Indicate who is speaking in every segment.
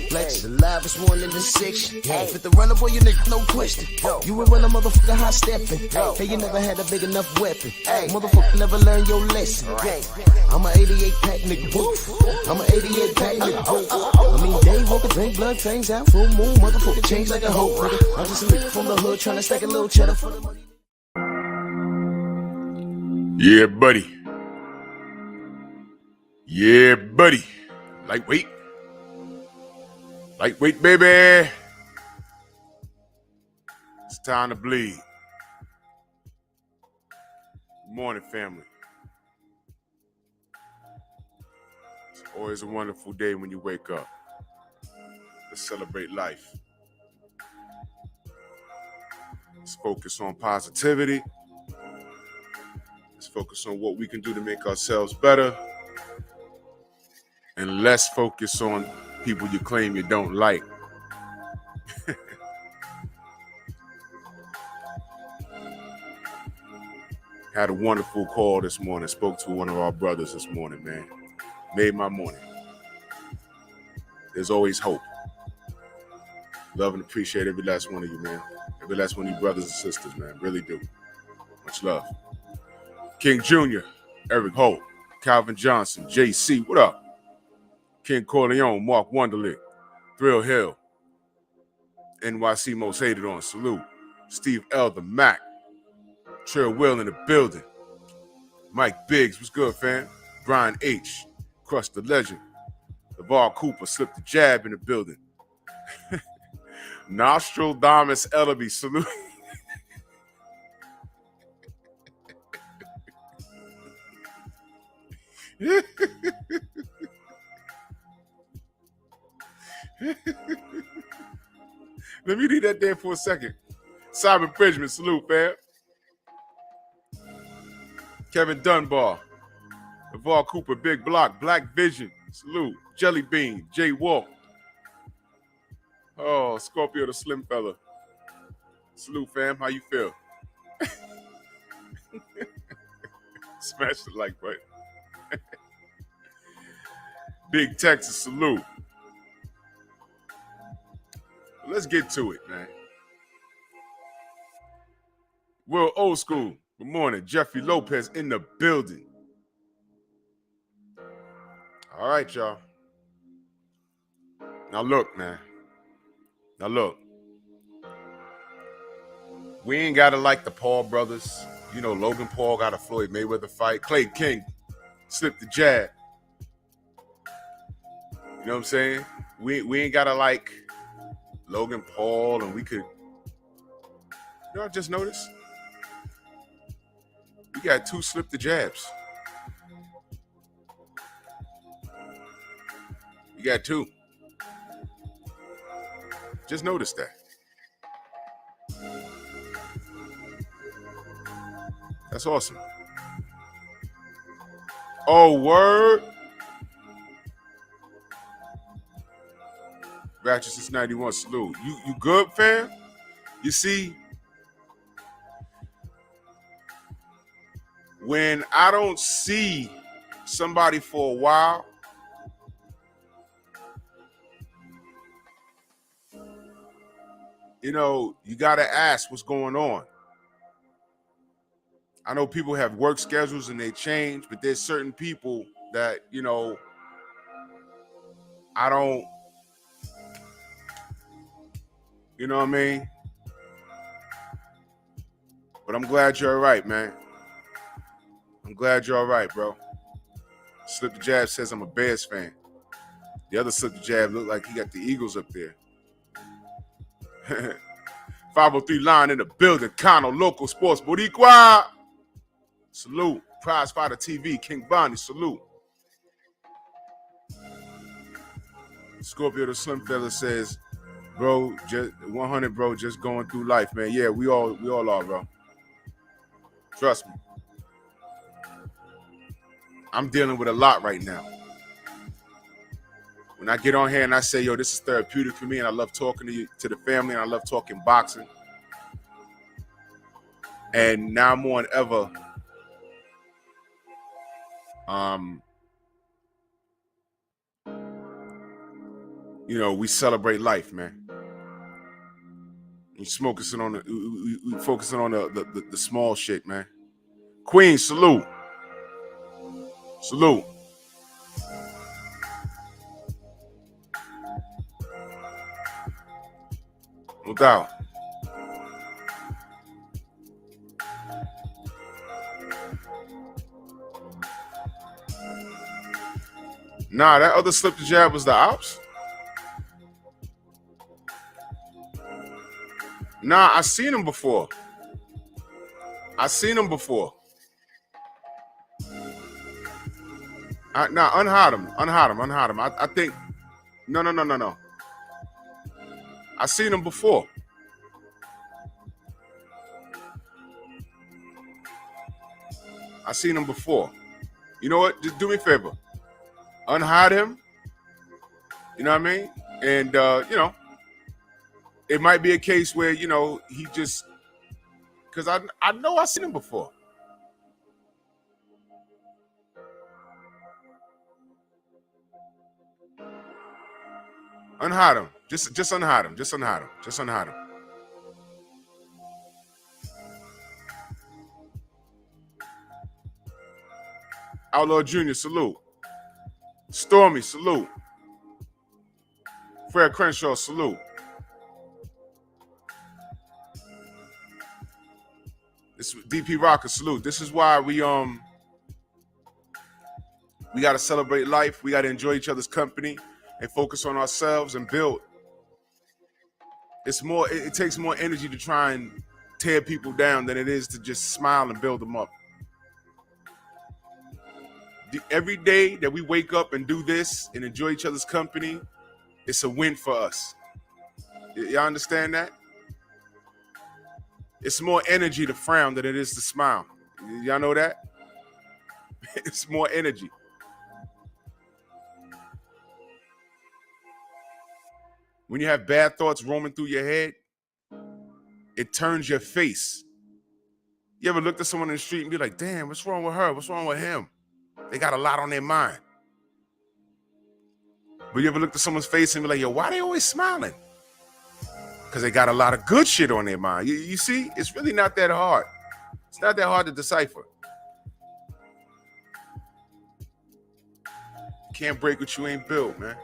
Speaker 1: Blacks alive is one in the section. If it's the runner, boy, you nigga, no question. You will run a motherfucker high stepping. Hey, you never had a big enough weapon. Motherfucker never learned your lesson. I'm a 88 pack nigga. I'm a 88 pack nigga. I mean, day walker, drink blood, things out, full moon, motherfucker, change like a hoe. I'm just a nigga from the hood trying to stack a little cheddar for the money.
Speaker 2: Yeah, buddy. Yeah, buddy. Lightweight. Lightweight, baby. It's time to bleed. Good morning, family. It's always a wonderful day when you wake up. Let's celebrate life. Let's focus on positivity. Let's focus on what we can do to make ourselves better. And let's focus on people you claim you don't like. Had a wonderful call this morning. Spoke to one of our brothers this morning, man. Made my morning. There's always hope. Love and appreciate every last one of you, man. Every last one of you brothers and sisters, man. Really do. Much love. King Jr., Eric Holt, Calvin Johnson, JC, what up? King Corleone, Mark Wonderlick, Thrill Hill, NYC Most Hated On, salute. Steve Elder, Mac, Trill Will in the building. Mike Biggs, what's good, fam? Brian H., Crush the Legend. LeVar Cooper, Slip the Jab in the building. Nostradamus Ellaby, salute. Let me leave that there for a second. Simon Bridgman, salute, fam. Kevin Dunbar, LeVar Cooper, Big Block, Black Vision, salute. Jelly Bean, Jay Walk. Oh, Scorpio the Slim Fella. Salute, fam. How you feel? Smash the like button. Big Texas, salute. Let's get to it, man. Will Old School, good morning. Jeffrey Lopez in the building. All right, y'all. Now look, man. Now look. We ain't got to like the Paul brothers. You know, Logan Paul got a Floyd Mayweather fight. Clay King slipped the jab. You know what I'm saying? We ain't got to like Logan Paul, and we could, you know, I just noticed we got two slip the jabs. You got two. Just noticed that. That's awesome. Oh, word. Ratchet since 91, salute. You good, fam? You see, when I don't see somebody for a while, you know, you got to ask what's going on. I know people have work schedules and they change, but there's certain people that, you know, I don't, you know what I mean? But I'm glad you're all right, man. I'm glad you're all right, bro. Slip the Jab says I'm a Bears fan. The other Slip the Jab looked like he got the Eagles up there. 503 line in the building. Kano, local sports. Boricua. Salute. Prize Fighter TV. King Bonnie. Salute. Scorpio the Slim Fella says, bro, just 100, bro, just going through life, man. Yeah, we all are, bro. Trust me. I'm dealing with a lot right now. When I get on here and I say, yo, this is therapeutic for me, and I love talking to you, to the family, and I love talking boxing. And now more than ever, we celebrate life, man. We focusing on the small shit, man. Queen, salute. Salute. No doubt. Nah, that other slip the jab was the ops. Nah, I seen him before. Unhide him. I think. No. I seen him before. You know what? Just do me a favor. Unhide him. You know what I mean? And it might be a case where he just, because I know I seen him before. Unhide him. Just unhide him. Outlaw Jr., salute. Stormy, salute. Fred Crenshaw, salute. This DP Rocker, salute. This is why we got to celebrate life. We got to enjoy each other's company and focus on ourselves and build. It takes more energy to try and tear people down than it is to just smile and build them up. Every day that we wake up and do this and enjoy each other's company, it's a win for us. Y'all understand that? It's more energy to frown than it is to smile. Y'all know that? It's more energy. When you have bad thoughts roaming through your head, it turns your face. You ever looked at someone in the street and be like, damn, what's wrong with her? What's wrong with him? They got a lot on their mind. But you ever looked at someone's face and be like, yo, why they always smiling? Because they got a lot of good shit on their mind. You see, it's really not that hard. It's not that hard to decipher. Can't break what you ain't built, man.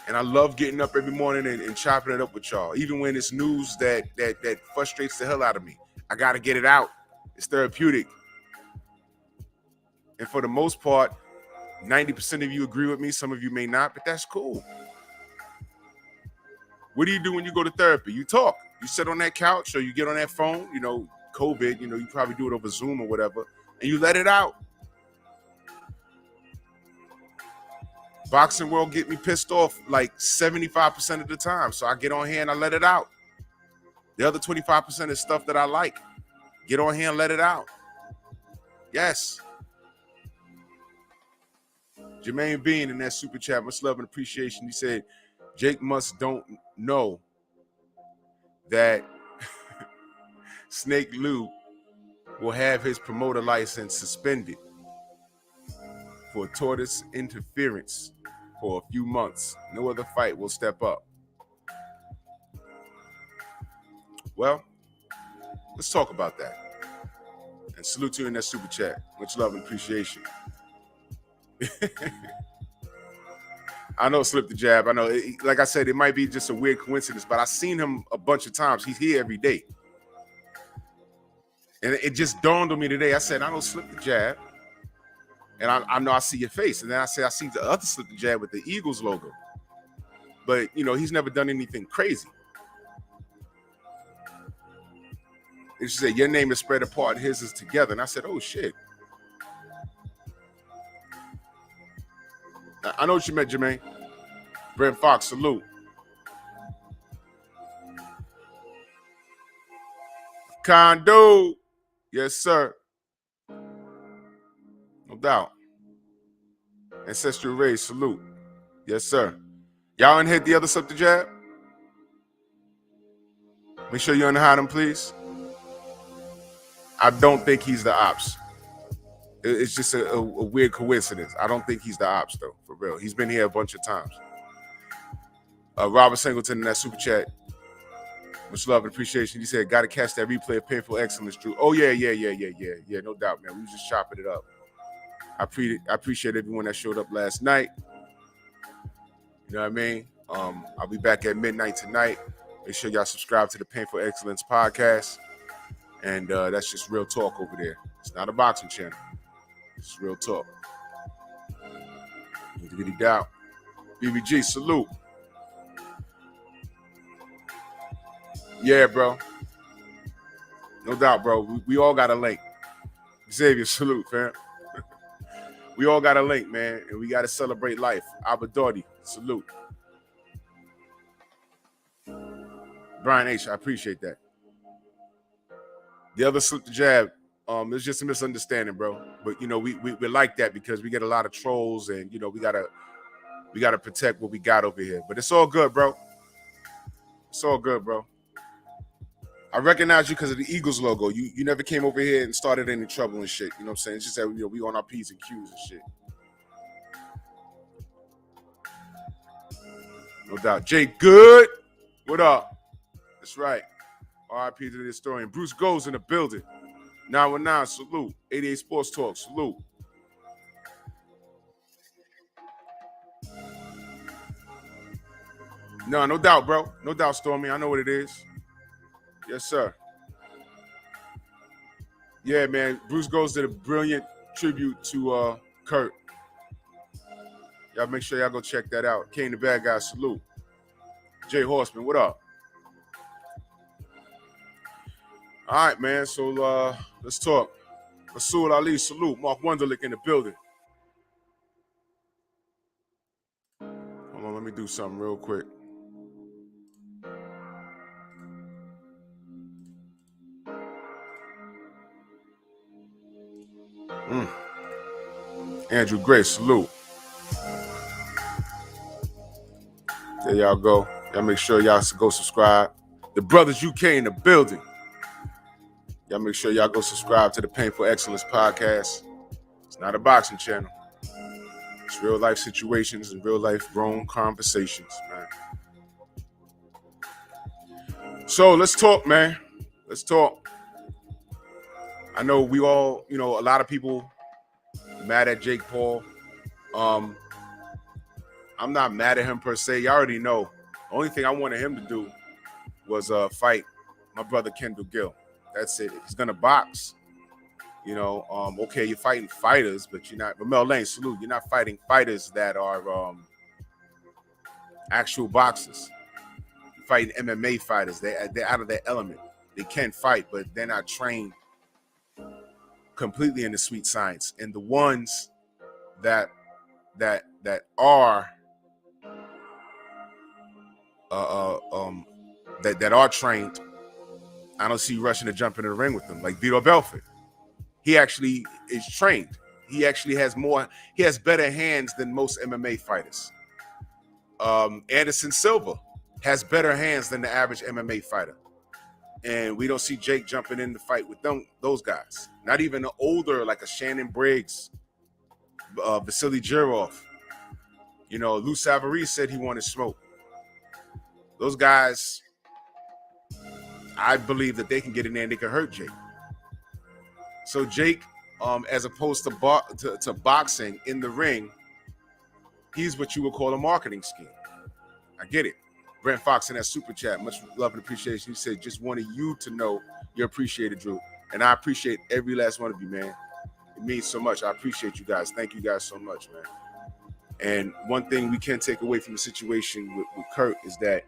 Speaker 2: And I love getting up every morning and chopping it up with y'all. Even when it's news that frustrates the hell out of me. I got to get it out. It's therapeutic. And for the most part, 90% of you agree with me. Some of you may not, but that's cool. What do you do when you go to therapy? You talk. You sit on that couch or you get on that phone. COVID, you probably do it over Zoom or whatever. And you let it out. Boxing world get me pissed off like 75% of the time. So I get on here and I let it out. The other 25% is stuff that I like. Get on here and let it out. Yes. Jermaine Bean in that super chat, much love and appreciation. He said, Jake must don't know that Snake Lou will have his promoter license suspended for tortoise interference for a few months. No other fight will step up. Well, let's talk about that. And salute to you in that super chat. Much love and appreciation. I know slip the jab. I know, like I said, it might be just a weird coincidence, but I've seen him a bunch of times. He's here every day. And it just dawned on me today. I said, I don't slip the jab. And I know I see your face. And then I said, I see the other slip the jab with the Eagles logo. But, he's never done anything crazy. And she said, your name is spread apart, his is together. And I said, oh, shit. I know what you meant, Jermaine. Brent Fox, salute. Condo. Yes, sir. No doubt. Ancestral race, salute. Yes, sir. Y'all in hit the other slip the jab? Make sure you unhide him, please. I don't think he's the ops. It's just a weird coincidence. I don't think he's the ops, though, for real. He's been here a bunch of times. Robert Singleton in that super chat. Much love and appreciation. He said, "Got to catch that replay of Painful Excellence, Drew." Oh yeah, no doubt, man. We was just chopping it up. I appreciate everyone that showed up last night. You know what I mean? I'll be back at midnight tonight. Make sure y'all subscribe to the Painful Excellence podcast. And that's just real talk over there. It's not a boxing channel. It's real talk. Need to get it down. BBG, salute. Yeah, bro. No doubt, bro. We all got a link. Xavier, salute, fam. We all got a link, man, and we got to celebrate life. Abadordi, salute. Brian H., I appreciate that. The other slip the jab, it's just a misunderstanding, bro. But, you know, we like that because we get a lot of trolls and, you know, we gotta protect what we got over here. But it's all good, bro. It's all good, bro. I recognize you because of the Eagles logo. You never came over here and started any trouble and shit. You know what I'm saying? It's just that, you know, we on our P's and Q's and shit. No doubt. Jake Good, what up? That's right. R.I.P. to the historian. Bruce Goes in the building. 919, salute. 88 Sports Talk, salute. No doubt, bro. No doubt, Stormy. I know what it is. Yes, sir. Yeah, man. Bruce Goes did a brilliant tribute to Kurt. Y'all make sure y'all go check that out. Kane the Bad Guy, salute. Jay Horseman, what up? All right, man. So let's talk. Rasul Ali, salute. Mark Wunderlich in the building. Hold on, let me do something real quick. Andrew Gray, salute. There y'all go. Y'all make sure y'all go subscribe. The Brothers UK in the building. Y'all make sure y'all go subscribe to the Painful Excellence podcast. It's not a boxing channel. It's real life situations and real life grown conversations, man. So let's talk, man. Let's talk. I know we all, you know, a lot of people mad at Jake Paul. I'm not mad at him per se. You already know. The only thing I wanted him to do was fight my brother Kendall Gill. That's it. If he's gonna box, you know, okay, you're fighting fighters, but you're not. Ramel Lane, salute. You're not fighting fighters that are actual boxers. You're fighting MMA fighters. They're out of their element. They can fight, but they're not trained completely in the sweet science. And the ones that are that are trained, I don't see you rushing to jump into the ring with them. Like Vitor Belfort, he actually is trained. He actually has better hands than most MMA fighters. Anderson Silva has better hands than the average MMA fighter. And we don't see Jake jumping in the fight with those guys. Not even an older, like a Shannon Briggs, Vasily Jirov. You know, Lou Savary said he wanted smoke. Those guys, I believe that they can get in there and they can hurt Jake. So Jake, as opposed to boxing in the ring, he's what you would call a marketing scheme. I get it. Brent Fox in that super chat, much love and appreciation. He said, just wanted you to know you're appreciated, Drew. And I appreciate every last one of you, man. It means so much. I appreciate you guys. Thank you guys so much, man. And one thing we can take away from the situation with Kurt is that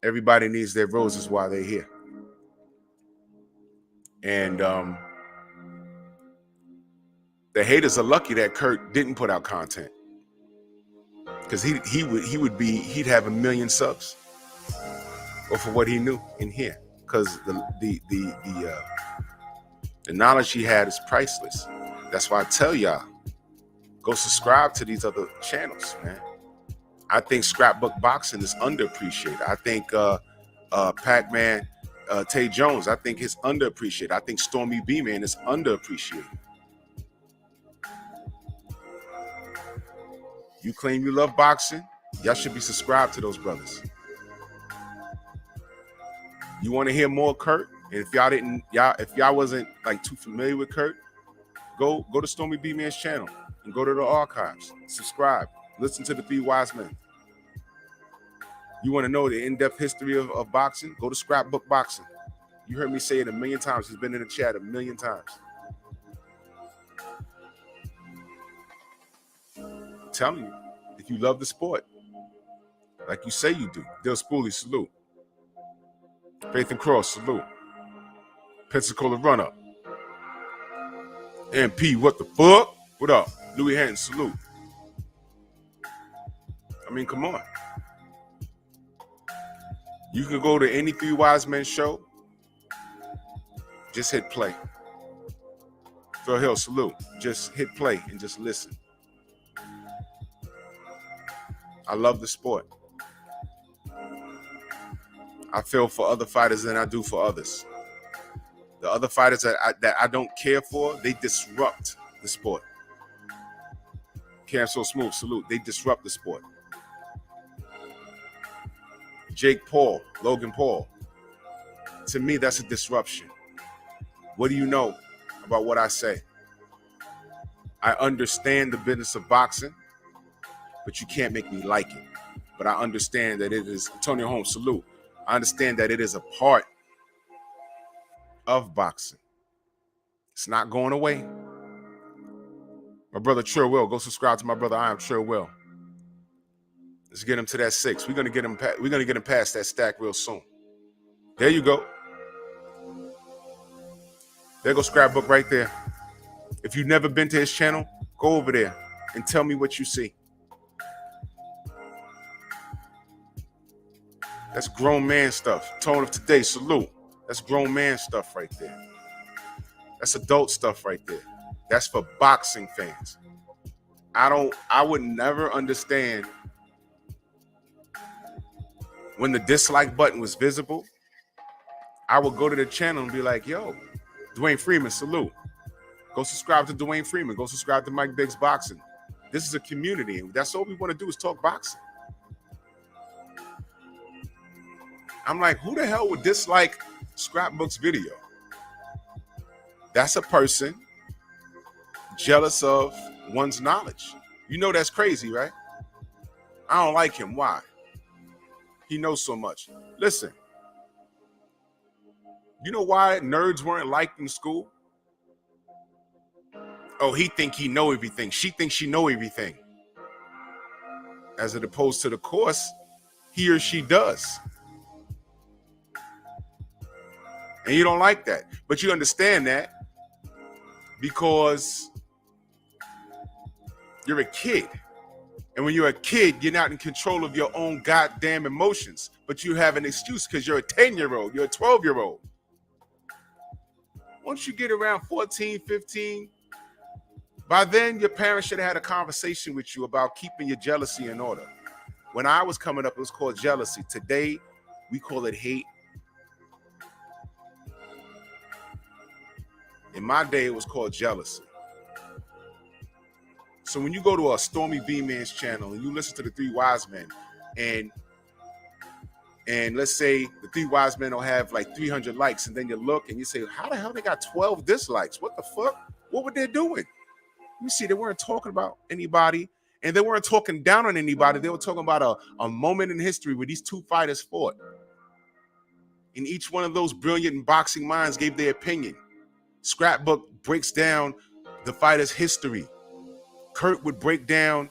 Speaker 2: everybody needs their roses while they're here. And the haters are lucky that Kurt didn't put out content. Because he'd have 1 million subs, or for what he knew in here. Because the knowledge he had is priceless. That's why I tell y'all, go subscribe to these other channels, man. I think Scrapbook Boxing is underappreciated. I think Pac-Man, Tay Jones, I think he's underappreciated. I think Stormy B-Man is underappreciated. You claim you love boxing, Y'all should be subscribed to those brothers. You want to hear more Kurt? And if y'all wasn't like too familiar with Kurt, go to Stormy B Man's channel and go to the archives. Subscribe. Listen to the Three Wise Men. You want to know the in-depth history of boxing? Go to Scrapbook Boxing. You heard me say it a million times. It's been in the chat a million times. I'm telling you, if you love the sport, like you say you do, Dale Spoolie, salute. Faith and Cross, salute. Pensacola Run-Up. MP, what the fuck? What up? Louis Hatton, salute. I mean, come on. You can go to any Three Wise Men show. Just hit play. Phil Hill, salute. Just hit play and just listen. I love the sport. I feel for other fighters than I do for others. The other fighters that I don't care for, they disrupt the sport. Cam So Smooth, salute. They disrupt the sport. Jake Paul, Logan Paul. To me, that's a disruption. What do you know about what I say? I understand the business of boxing, but you can't make me like it. But I understand that it is, Antonio Holmes, salute. I understand that it is a part of boxing. It's not going away. My brother Trill Will, go subscribe to my brother. I am Trill Will. Let's get him to that 6. We're gonna get him past that stack real soon. There you go. There goes Scrapbook right there. If you've never been to his channel, go over there and tell me what you see. That's grown man stuff. Tone of today, salute. That's grown man stuff right there. That's adult stuff right there. That's for boxing fans. I would never understand when the dislike button was visible. I would go to the channel and be like, yo, Dwayne Freeman, salute. Go subscribe to Dwayne Freeman. Go subscribe to Mike Biggs Boxing. This is a community, and that's all we want to do is talk boxing. I'm like, who the hell would dislike Scrapbook's video? That's a person jealous of one's knowledge. You know that's crazy, right? I don't like him. Why? He knows so much. Listen, you know why nerds weren't liked in school? Oh, he think he know everything. She thinks she know everything. As opposed to the course, he or she does. And you don't like that. But you understand that because you're a kid. And when you're a kid, you're not in control of your own goddamn emotions. But you have an excuse because you're a 10-year-old. You're a 12-year-old. Once you get around 14, 15, by then your parents should have had a conversation with you about keeping your jealousy in order. When I was coming up, it was called jealousy. Today, we call it hate. In my day, it was called jealousy. So when you go to a Stormy B Man's channel and you listen to the Three Wise Men, and let's say the Three Wise Men will have like 300 likes, and then you look and you say, how the hell they got 12 dislikes? What the fuck? What were they doing? You see, they weren't talking about anybody, and they weren't talking down on anybody. They were talking about a moment in history where these two fighters fought. And each one of those brilliant boxing minds gave their opinion. Scrapbook breaks down the fighter's history. Kurt would break down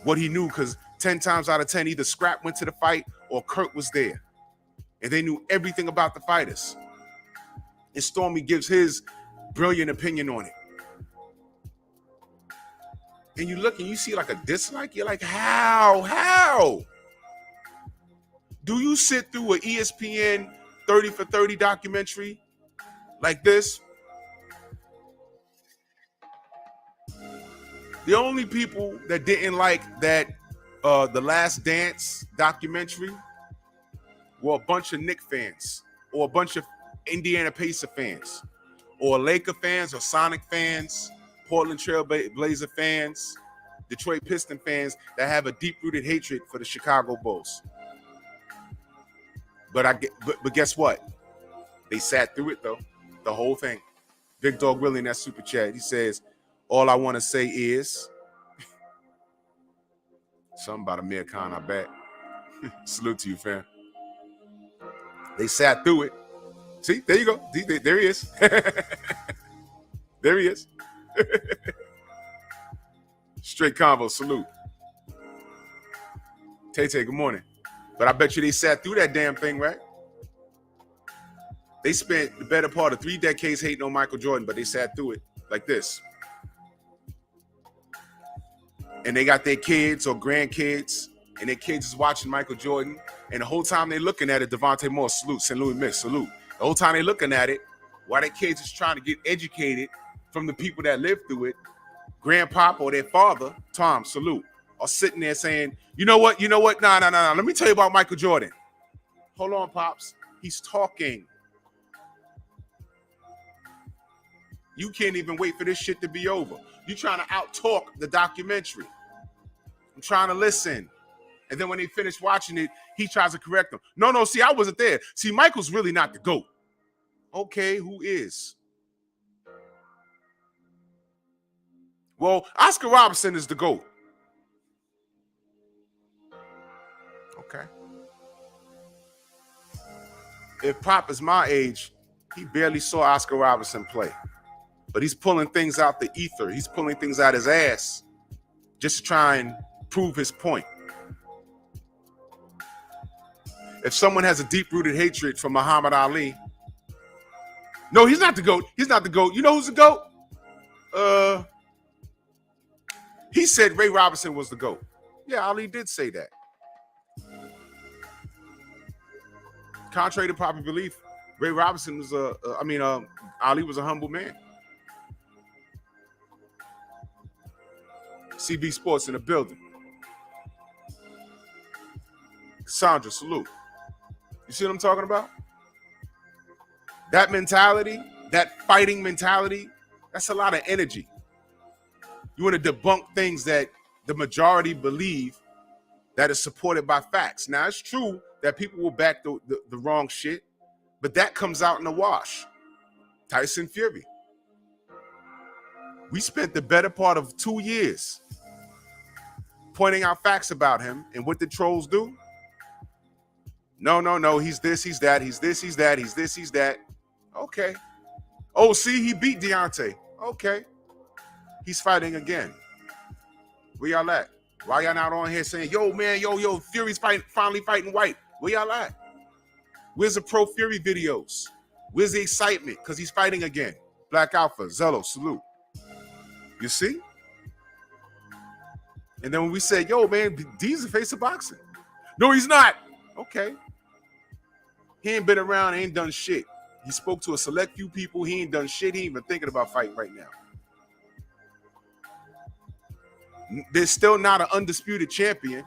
Speaker 2: what he knew because 10 times out of 10, either Scrap went to the fight or Kurt was there. And they knew everything about the fighters. And Stormy gives his brilliant opinion on it. And you look and you see like a dislike. You're like, how? Do you sit through an ESPN 30 for 30 documentary like this? The only people that didn't like that The Last Dance documentary were a bunch of Knicks fans or a bunch of Indiana Pacer fans or Laker fans or Sonic fans, Portland Trail Blazer fans, Detroit Piston fans that have a deep-rooted hatred for the Chicago Bulls. But guess what? They sat through it, though. The whole thing. Big Dog Willie in that super chat, he says, all I want to say is something about Amir Khan, I bet. Salute to you, fam. They sat through it. See, there you go. There he is. There he is. Straight convo, salute. Tay-Tay, good morning. But I bet you they sat through that damn thing, right? They spent the better part of 3 decades hating on Michael Jordan, but they sat through it like this. And they got their kids or grandkids, and their kids is watching Michael Jordan, and the whole time they looking at it, Devontae Moore, salute, St. Louis Mix, salute. The whole time they looking at it, while their kids is trying to get educated from the people that lived through it, grandpop or their father, Tom, salute, are sitting there saying, you know what, nah, let me tell you about Michael Jordan. Hold on, Pops, he's talking. You can't even wait for this shit to be over. You trying to out-talk the documentary. I'm trying to listen. And then when they finish watching it, he tries to correct them. No, see, I wasn't there. See, Michael's really not the GOAT. Okay, who is? Well, Oscar Robertson is the GOAT. Okay. If Pop is my age, he barely saw Oscar Robertson play. But he's pulling things out the ether. He's pulling things out his ass just to try and prove his point. If someone has a deep-rooted hatred for Muhammad Ali, no, he's not the GOAT. He's not the GOAT. You know who's the GOAT? He said Ray Robinson was the GOAT. Yeah, Ali did say that. Contrary to popular belief, Ray Robinson was Ali was a humble man. CB Sports in the building. Sandra, salute. You see what I'm talking about? That mentality, that fighting mentality, that's a lot of energy. You want to debunk things that the majority believe that is supported by facts. Now, it's true that people will back the wrong shit, but that comes out in the wash. Tyson Fury. We spent the better part of 2 years pointing out facts about him, and what did trolls do? No, he's this, he's that, he's this, he's that, he's this, he's that. Okay. Oh, see, he beat Deontay. Okay. He's fighting again. Where y'all at? Why y'all not on here saying, yo, man, yo, Fury's finally fighting White? Where y'all at? Where's the pro Fury videos? Where's the excitement? Because he's fighting again. Black Alpha, Zello, salute. You see? And then when we said, yo, man, D's the face of boxing. No, he's not. Okay. He ain't been around, ain't done shit. He spoke to a select few people. He ain't done shit. He ain't even thinking about fighting right now. There's still not an undisputed champion.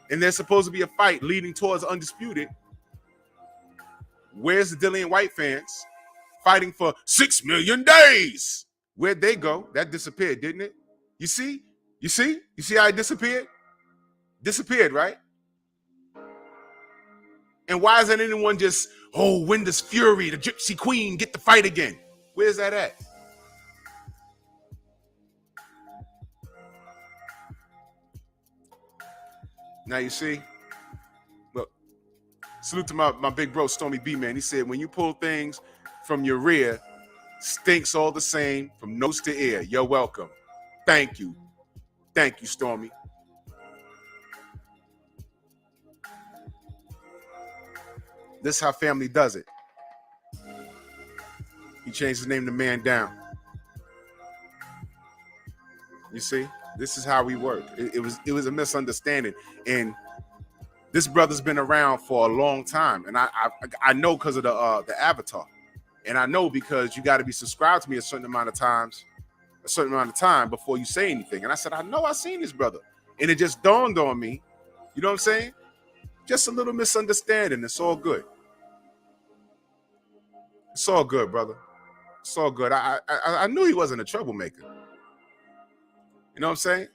Speaker 2: And there's supposed to be a fight leading towards undisputed. Where's the Dillian White fans fighting for 6 million days? Where'd they go? That disappeared, didn't it? You see how it disappeared? Disappeared, right? And why isn't anyone just, when does Fury, the Gypsy Queen, get the fight again? Where's that at? Now you see, look, salute to my big bro, Stormy B, man. He said, when you pull things from your rear, stinks all the same from nose to ear. You're welcome. Thank you. Thank you, Stormy. This is how family does it. He changed his name to Man Down. You see? This is how we work. It was a misunderstanding. And this brother's been around for a long time. And I know because of the avatar. And I know because you got to be subscribed to me a certain amount of time before you say anything. And I said, I know I've seen this brother. And it just dawned on me. You know what I'm saying? Just a little misunderstanding. It's all good. It's all good, brother. It's all good. I knew he wasn't a troublemaker. You know what I'm saying?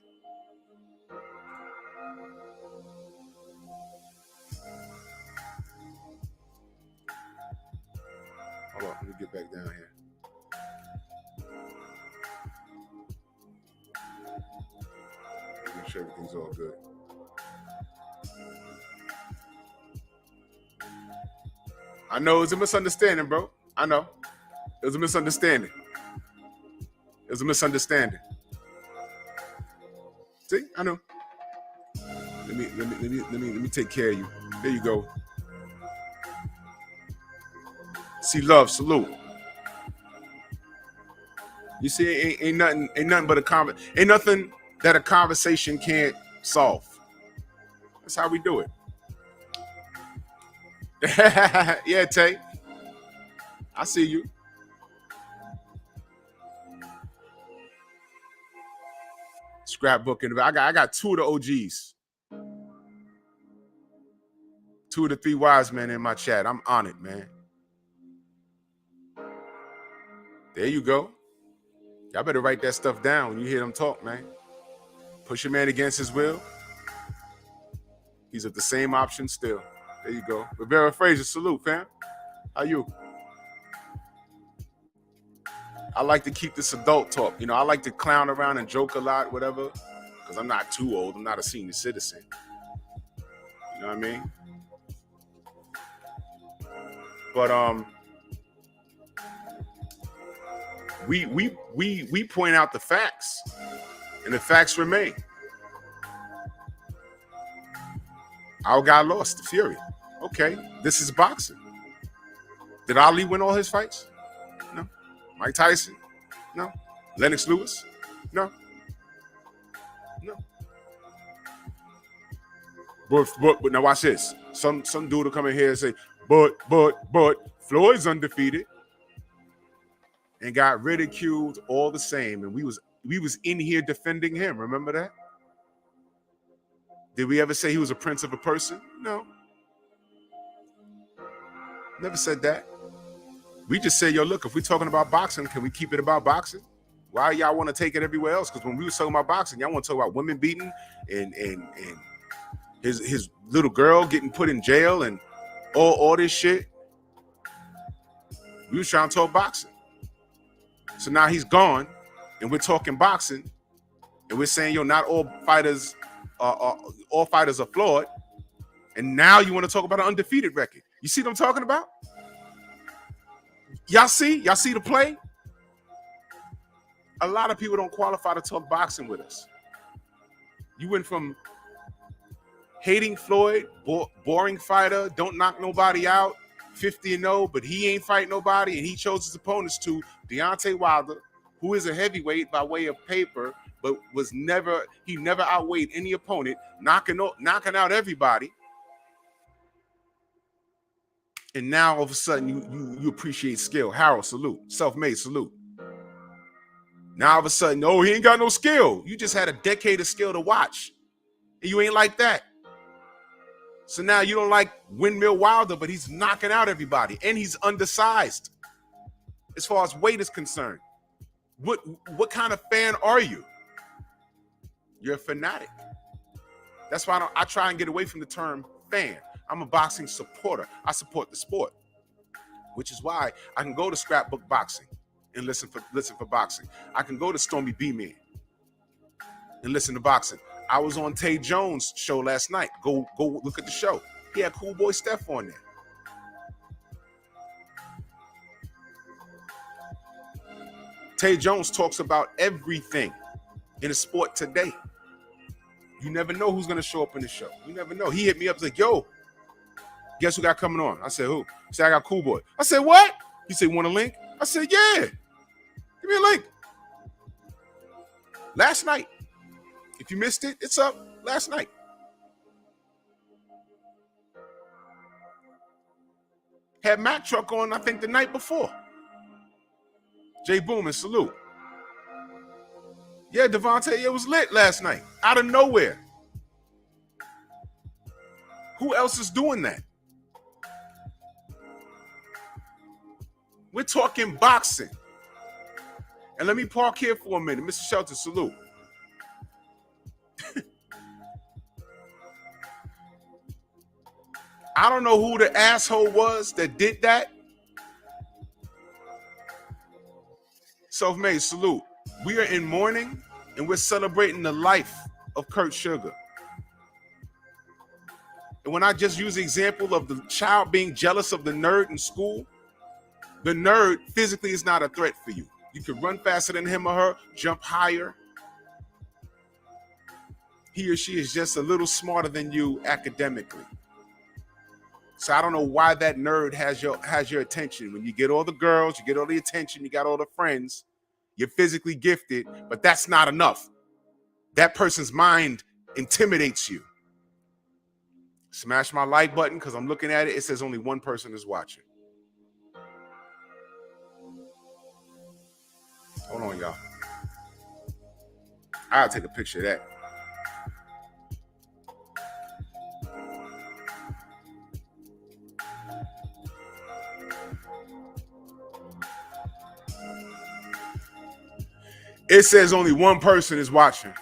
Speaker 2: sure everything's all good. I know it was a misunderstanding, bro. I know. It was a misunderstanding. It was a misunderstanding. See, I know. Let me take care of you. There you go. See, love, salute. You see, ain't nothing but ain't nothing that a conversation can't solve. That's how we do it. Yeah, Tay. I see you. Scrapbooking. I got two of the OGs. Two of the three wise men in my chat. I'm on it, man. There you go. Y'all better write that stuff down when you hear them talk, man. Push a man against his will. He's at the same option still. There you go. Rivera Frazier, salute, fam. How you? I like to keep this adult talk. You know, I like to clown around and joke a lot, whatever, because I'm not too old. I'm not a senior citizen. You know what I mean? But we point out the facts, and the facts remain. Our guy lost to Fury. Okay, this is boxing. Did Ali win all his fights? No. Mike Tyson? No. Lennox Lewis? No. No. But now watch this. Some dude will come in here and say, but Floyd's undefeated and got ridiculed all the same. And we was in here defending him. Remember that? Did we ever say he was a prince of a person? No. Never said that. We just say, yo, look, if we're talking about boxing, can we keep it about boxing? Why y'all want to take it everywhere else? Because when we were talking about boxing, y'all want to talk about women beating and his little girl getting put in jail and all this shit. We was trying to talk boxing. So now he's gone, and we're talking boxing, and we're saying, yo, not all fighters are flawed. And now you want to talk about an undefeated record. You see what I'm talking about? Y'all see the play? A lot of people don't qualify to talk boxing with us. You went from hating Floyd, boring fighter, don't knock nobody out, 50-0, but he ain't fight nobody, and he chose his opponents to Deontay Wilder, who is a heavyweight by way of paper, but he never outweighed any opponent, knocking out everybody. And now all of a sudden you appreciate skill. Harold, salute. Self-made, salute. Now all of a sudden, oh, he ain't got no skill. You just had a decade of skill to watch. And you ain't like that. So now you don't like Windmill Wilder, but he's knocking out everybody. And he's undersized as far as weight is concerned. What kind of fan are you? You're a fanatic. That's why I try and get away from the term fan. I'm a boxing supporter. I support the sport, which is why I can go to Scrapbook Boxing and listen for boxing. I can go to Stormy B-Man and listen to boxing. I was on Tay Jones' show last night. Go look at the show. He had Cool Boy Steph on there. Tay Jones talks about everything in the sport today. You never know who's going to show up in the show. You never know. He hit me up like, yo, guess who got coming on? I said, who? He said, I got Cool Boy. I said, what? He said, want a link? I said, yeah. Give me a link. Last night. If you missed it, it's up last night. Had Mack Truck on, I think, the night before. Jay Boomin, salute. Yeah, Devontae, it was lit last night. Out of nowhere. Who else is doing that? We're talking boxing. And let me park here for a minute. Mr. Shelton, salute. I don't know who the asshole was that did that. Self-made, salute. We are in mourning and we're celebrating the life of Kurt Sugar. And when I just use the example of the child being jealous of the nerd in school, the nerd physically is not a threat for you. You can run faster than him or her, jump higher. He or she is just a little smarter than you academically. So I don't know why that nerd has your attention. When you get all the girls, you get all the attention, you got all the friends, you're physically gifted, but that's not enough. That person's mind intimidates you. Smash my like button because I'm looking at it. It says only one person is watching. Hold on, y'all. I'll take a picture of that. It says only one person is watching.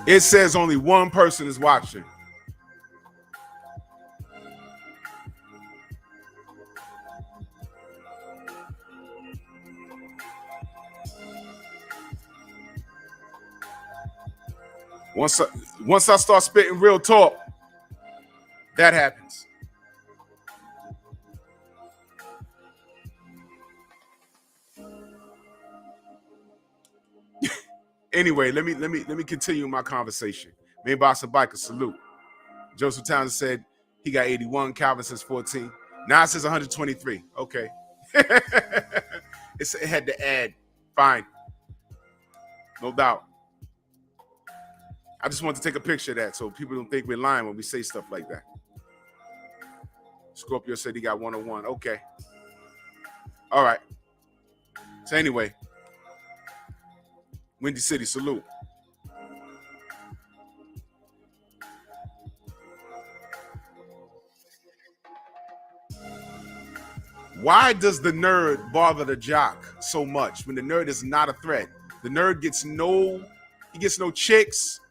Speaker 2: It says only one person is watching. Once I start spitting real talk, that happens. Anyway, let me continue my conversation. Main boss of biker, salute. Joseph Townsend said he got 81. Calvin says 14. Now it says 123. Okay. It had to add. Fine. No doubt. I just want to take a picture of that so people don't think we're lying when we say stuff like that. Scorpio said he got 101. Okay. All right. So anyway, Windy City, salute. Why does the nerd bother the jock so much when the nerd is not a threat? The nerd gets no chicks.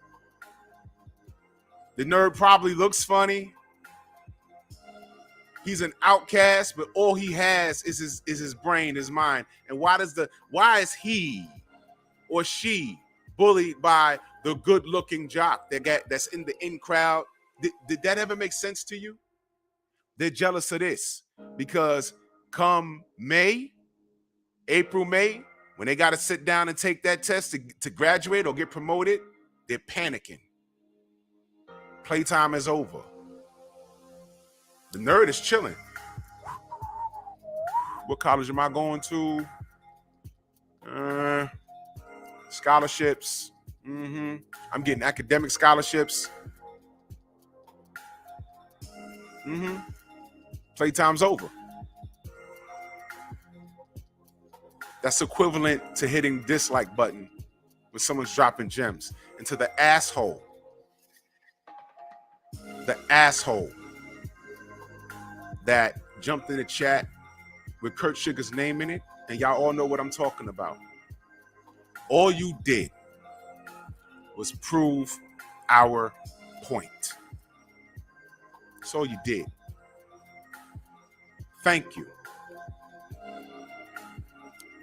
Speaker 2: The nerd probably looks funny. He's an outcast, but all he has is his brain, his mind. And why is he or she bullied by the good-looking jock that's in the in crowd? Did that ever make sense to you? They're jealous of this because come April, May, when they got to sit down and take that test to graduate or get promoted, they're panicking. Playtime is over. The nerd is chilling. What college am I going to? Scholarships. I'm getting academic scholarships. Playtime's over. That's equivalent to hitting dislike button when someone's dropping gems. And to the asshole that jumped in the chat with Kurt Sugar's name in it, and y'all all know what I'm talking about. All you did was prove our point. That's all you did. Thank you.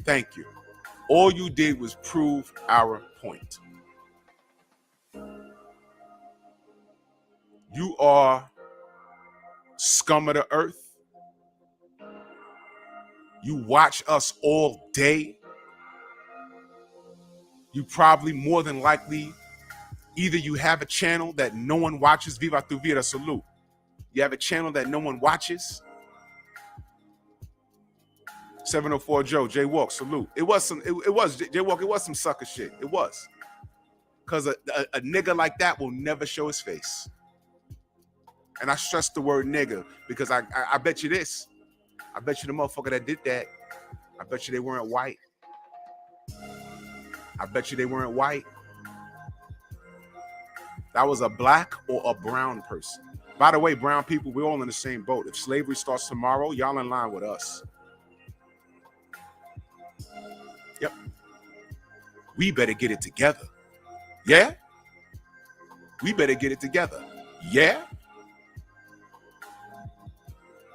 Speaker 2: Thank you. All you did was prove our point. You are scum of the earth. You watch us all day. You probably more than likely, either you have a channel that no one watches, Viva tu vida, salute. You have a channel that no one watches. 704 Joe, Jaywalk, salute. It was Jaywalk, it was some sucker shit. It was. Because a nigga like that will never show his face. And I stress the word nigga because I bet you this. I bet you the motherfucker that did that, I bet you they weren't white. I bet you they weren't white. That was a black or a brown person. By the way, brown people, we're all in the same boat. If slavery starts tomorrow, y'all in line with us. Yep. We better get it together. Yeah? We better get it together. Yeah?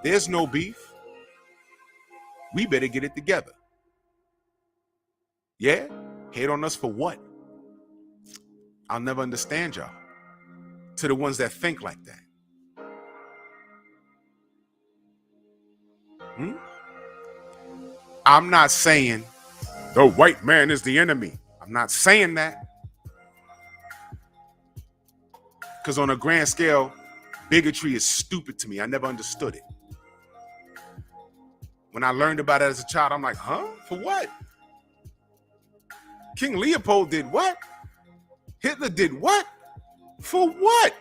Speaker 2: There's no beef. We better get it together. Yeah? Hate on us for what? I'll never understand y'all. To the ones that think like that. I'm not saying the white man is the enemy. I'm not saying that. Because on a grand scale, bigotry is stupid to me. I never understood it. When I learned about it as a child, I'm like, huh? For what? King Leopold did what? Hitler did what? For what?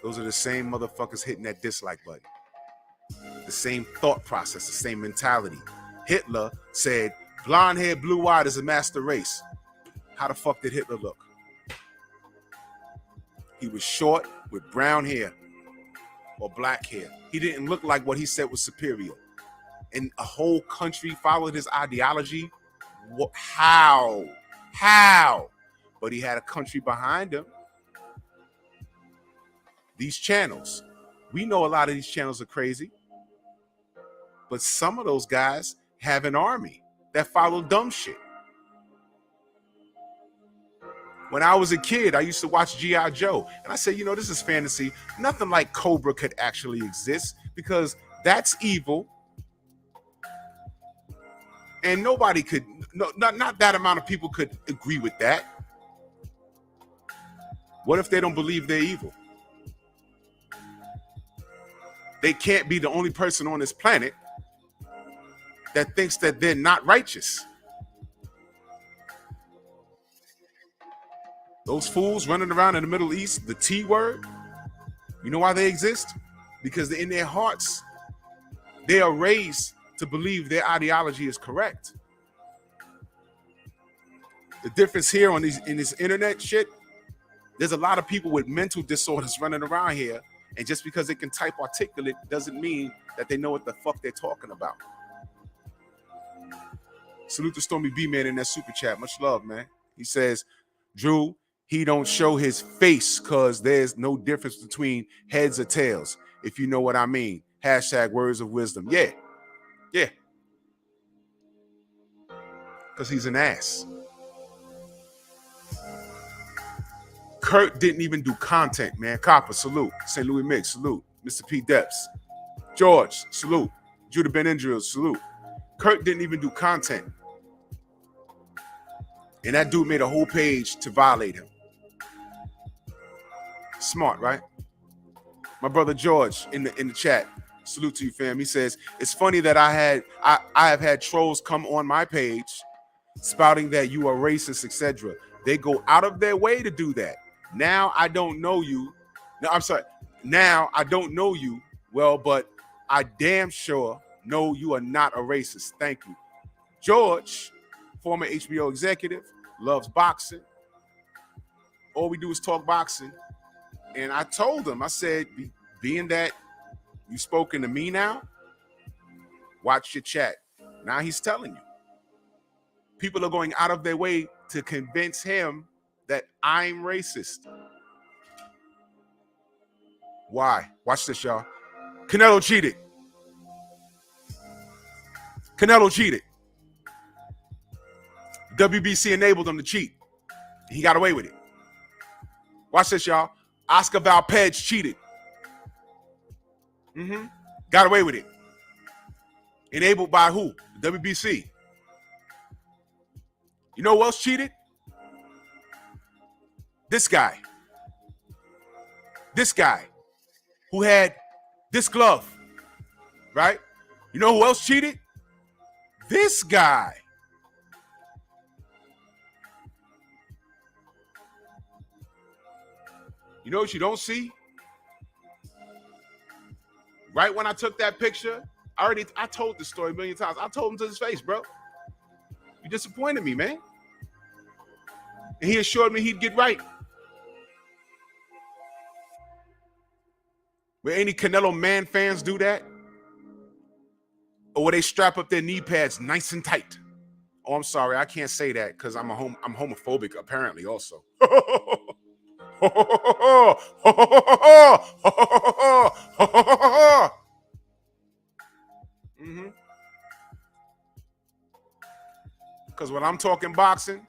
Speaker 2: Those are the same motherfuckers hitting that dislike button. The same thought process, the same mentality. Hitler said, blonde hair, blue-eyed is a master race. How the fuck did Hitler look? He was short with brown hair or black hair. He didn't look like what he said was superior. And a whole country followed his ideology. How? But he had a country behind him. These channels, we know a lot of these channels are crazy, but some of those guys have an army that follow dumb shit. When I was a kid, I used to watch G.I. Joe, and I said, you know, this is fantasy. Nothing like Cobra could actually exist because that's evil. And nobody could, not that amount of people could agree with that. What if they don't believe they're evil? They can't be the only person on this planet that thinks that they're not righteous. Those fools running around in the Middle East, the T word, you know why they exist? Because in their hearts, they are raised to believe their ideology is correct. The difference here in this internet shit, there's a lot of people with mental disorders running around here, and just because they can type articulate doesn't mean that they know what the fuck they're talking about. Salute to Stormy B-Man in that super chat. Much love, man. He says, Drew, he don't show his face because there's no difference between heads or tails, if you know what I mean. Hashtag words of wisdom. Yeah. Because he's an ass. Kurt didn't even do content, man. Copper, salute. St. Louis Mix, salute. Mr. P. Depps. George, salute. Judah Ben Indriel, salute. Kurt didn't even do content. And that dude made a whole page to violate him. Smart, right? My brother George in the chat. Salute to you, fam. He says, it's funny that I have had trolls come on my page spouting that you are racist, etc. They go out of their way to do that. Now I don't know you. No, I'm sorry. Now I don't know you well, but I damn sure know you are not a racist. Thank you. George, former HBO executive, loves boxing. All we do is talk boxing. And I told him, I said, being that you spoken to me now, watch your chat. Now he's telling you. People are going out of their way to convince him that I'm racist. Why? Watch this, y'all. Canelo cheated. WBC enabled him to cheat. He got away with it. Watch this, y'all. Oscar Valpez cheated. Got away with it. Enabled by who? The WBC. You know who else cheated? This guy who had this glove, right? You know who else cheated? This guy. You know what you don't see? Right when I took that picture, I told this story a million times. I told him to his face, bro. You disappointed me, man. And he assured me he'd get right. Will any Canelo Man fans do that? Or will they strap up their knee pads nice and tight? Oh, I'm sorry, I can't say that because I'm homophobic apparently also. Because when I'm talking boxing,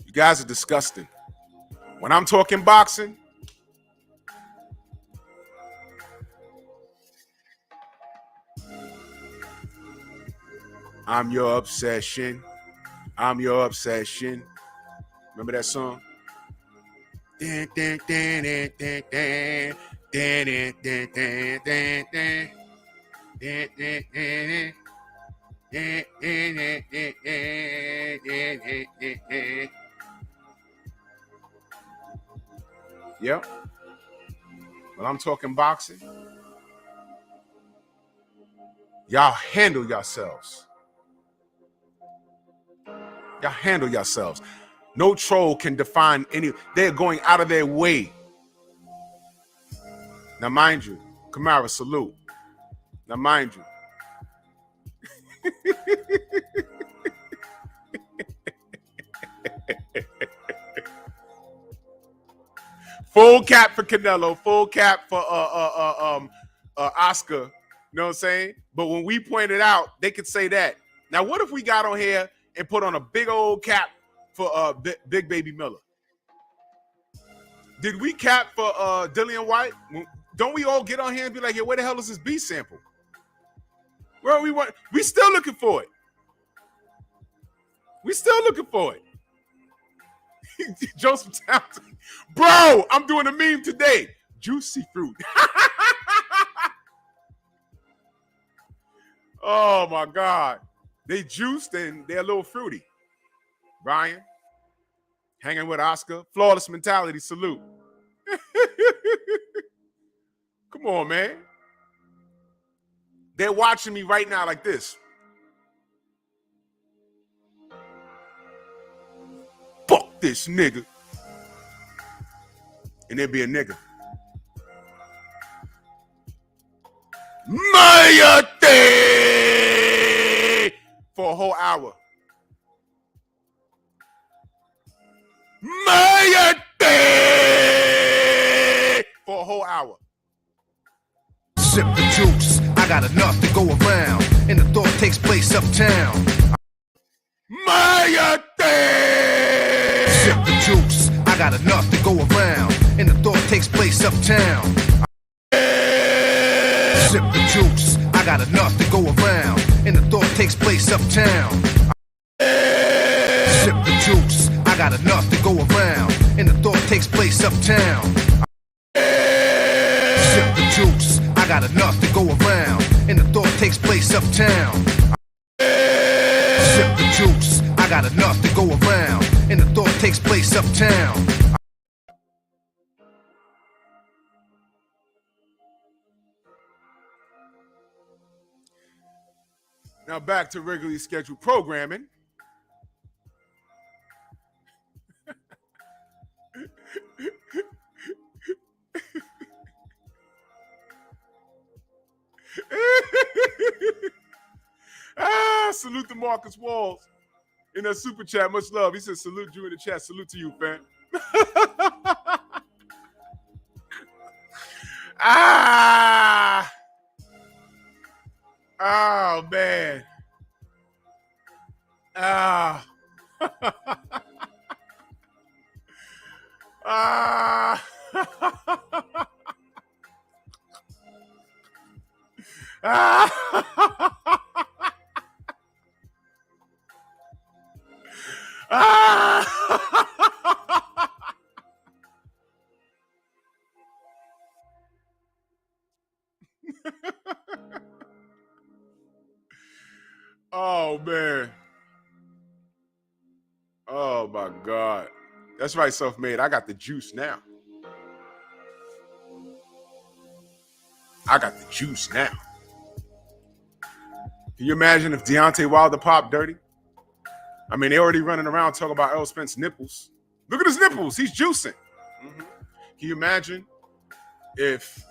Speaker 2: you guys are disgusting. When I'm talking boxing, I'm your obsession. I'm your obsession. Remember that song? Yep. When I'm talking boxing, y'all handle yourselves. Y'all handle yourselves. No troll can define any. They're going out of their way. Now, mind you, Kamara, salute. Now, mind you. Full cap for Canelo, full cap for Oscar. You know what I'm saying? But when we point it out, they could say that. Now, what if we got on here and put on a big old cap for Big Baby Miller? Did we cap for Dillian White? Don't we all get on here and be like, yeah, where the hell is this B sample? Where we want? We still looking for it. We still looking for it. Joseph Townsend. Bro, I'm doing a meme today. Juicy fruit. Oh my God. They juiced and they're a little fruity. Ryan, hanging with Oscar. Flawless mentality, salute. Come on, man. They're watching me right now like this. Fuck this nigga. And there'd be a nigga. Mayate! For a whole hour. Mayate! For a whole hour.
Speaker 1: Sip the juice, I got enough to go around, and the thought takes place uptown.
Speaker 2: Mayate!
Speaker 1: Sip the juice, I got enough to go around, and the thought takes place uptown. Sip the juice, I got enough to go around, and the thought takes place uptown. Sip the juice, I got enough to go around, and the thought takes place uptown. Sip the juice, I got enough to go around, and the thought takes place uptown. Sip the juice, I got enough to go around, and the thought takes place uptown.
Speaker 2: Now back to regularly scheduled programming. Salute to Marcus Walls in that super chat. Much love. He said, salute you in the chat. Salute to you, fam. Oh, man. Oh, man. Oh, my God. That's right, self-made. I got the juice now. I got the juice now. Can you imagine if Deontay Wilder popped dirty? I mean, they already running around talking about Errol Spence nipples. Look at his nipples. He's juicing. Mm-hmm. Can you imagine if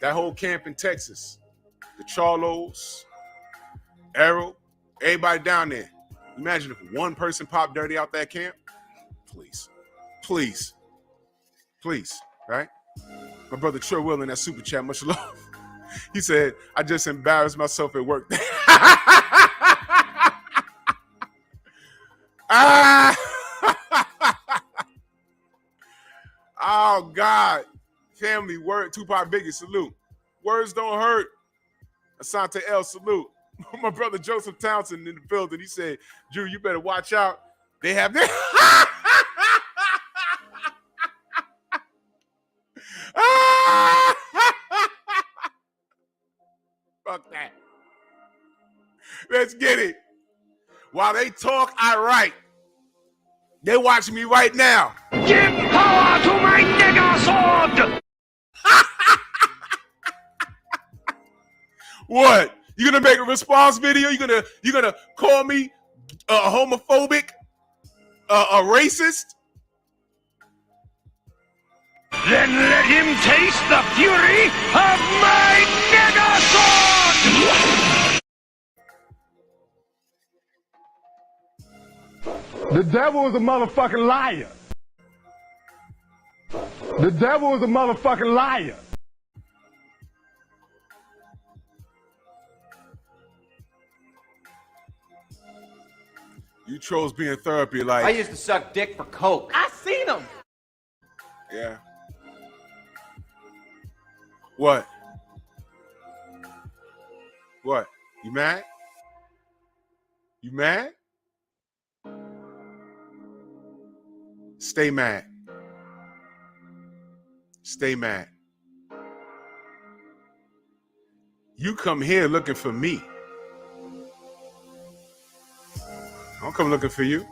Speaker 2: that whole camp in Texas, the Charlos, Errol, everybody down there. Imagine if one person popped dirty out that camp. Please, please, please, right? My brother Trey Will in that super chat, much love. He said, I just embarrassed myself at work. Oh, God. Family, word, Tupac Biggie, salute. Words don't hurt. Asante L, salute. My brother Joseph Townsend in the building, he said, Drew, you better watch out. They have their... Fuck that. Let's get it. While they talk, I write. They watching me right now.
Speaker 3: Give power to my nigger sword!
Speaker 2: What? You gonna make a response video? You gonna call me homophobic, a racist?
Speaker 3: Then let him taste the fury of my nigger sword!
Speaker 4: The devil is a motherfucking liar. The devil is a motherfucking liar.
Speaker 2: You trolls be in therapy like...
Speaker 5: I used to suck dick for coke. I seen him.
Speaker 2: Yeah. What? What? You mad? You mad? Stay mad. Stay mad. You come here looking for me. I don't come looking for you.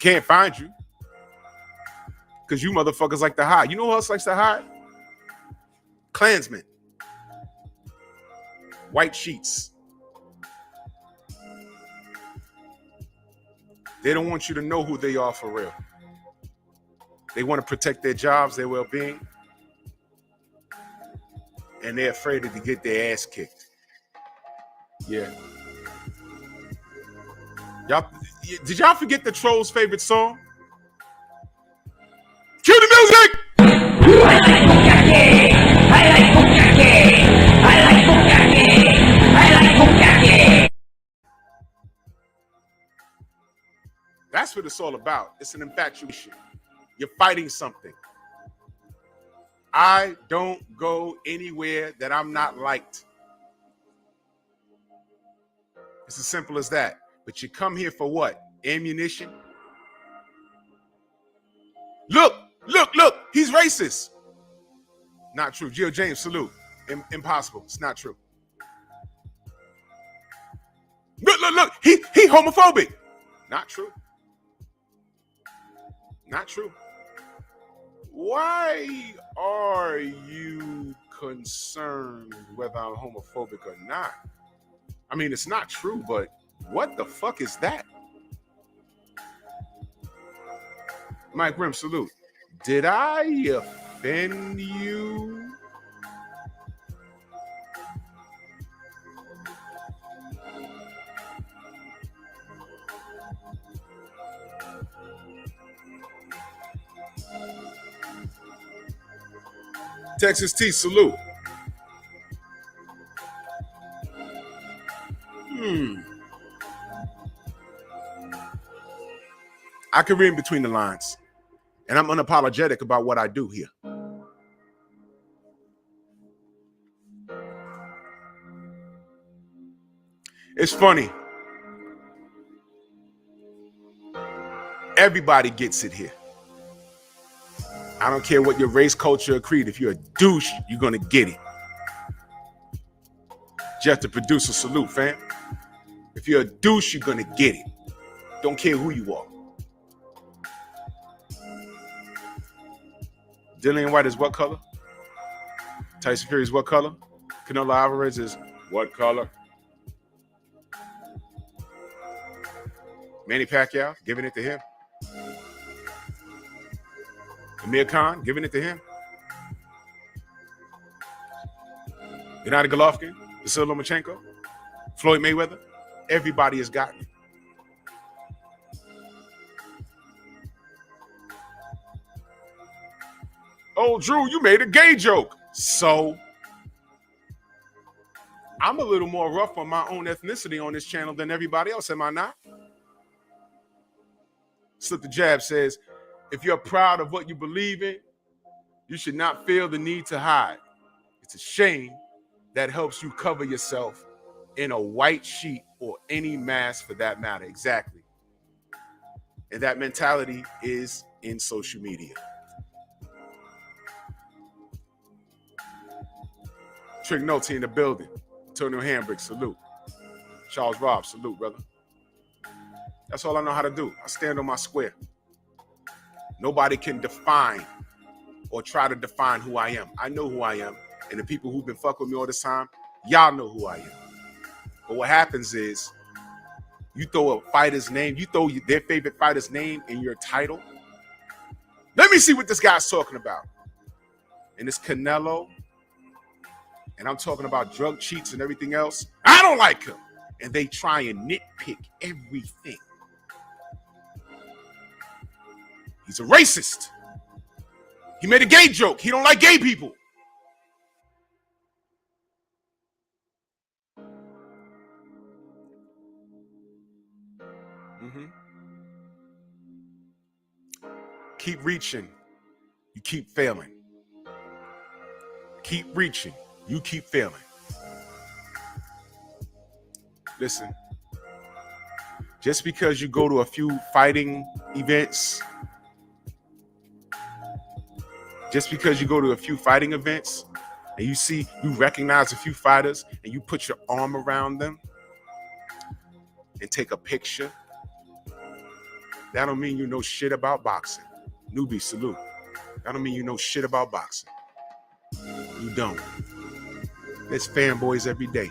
Speaker 2: Can't find you. Because you motherfuckers like to hide. You know who else likes to hide? Klansmen. White sheets. They don't want you to know who they are for real. They want to protect their jobs, their well-being. And they're afraid to get their ass kicked. Yeah. Did y'all forget the Trolls' favorite song? Cue the music!
Speaker 3: I like bukkake! I like bukkake! I like bukkake! I like bukkake!
Speaker 2: That's what it's all about. It's an infatuation. You're fighting something. I don't go anywhere that I'm not liked. It's as simple as that. But you come here for what? Ammunition? Look, look, look. He's racist. Not true. Gio James, salute. Impossible. It's not true. Look, look, look. He homophobic. Not true. Not true. Why are you concerned whether I'm homophobic or not? I mean, it's not true, but what the fuck is that? Mike Grimm, salute. Did I offend you? Texas T, salute. I can read between the lines, and I'm unapologetic about what I do here. It's funny. Everybody gets it here. I don't care what your race, culture, or creed. If you're a douche, you're going to get it. Jeff, the producer, salute, fam. If you're a douche, you're going to get it. Don't care who you are. Dillian White is what color? Tyson Fury is what color? Canelo Alvarez is what color? Manny Pacquiao, giving it to him. Amir Khan, giving it to him. Gennady Golovkin, Vasyl Lomachenko, Floyd Mayweather, everybody has gotten it. Oh, Drew, you made a gay joke. So I'm a little more rough on my own ethnicity on this channel than everybody else, am I not? Slip the Jab says, if you're proud of what you believe in, you should not feel the need to hide. It's a shame that helps you cover yourself in a white sheet or any mask for that matter. Exactly. And that mentality is in social media. Trick Notes in the building. Antonio Hambrick, salute. Charles Robb, salute, brother. That's all I know how to do. I stand on my square. Nobody can define or try to define who I am. I know who I am. And the people who've been fucking with me all this time, y'all know who I am. But what happens is you throw a fighter's name, you throw their favorite fighter's name in your title. Let me see what this guy's talking about. And it's Canelo. And I'm talking about drug cheats and everything else. I don't like him. And they try and nitpick everything. He's a racist. He made a gay joke. He don't like gay people. Keep reaching. You keep failing. Keep reaching. You keep failing. Listen, just because you go to a few fighting events, and you recognize a few fighters and you put your arm around them and take a picture, that don't mean you know shit about boxing. Newbie, salute. That don't mean you know shit about boxing. You don't. There's fanboys every day.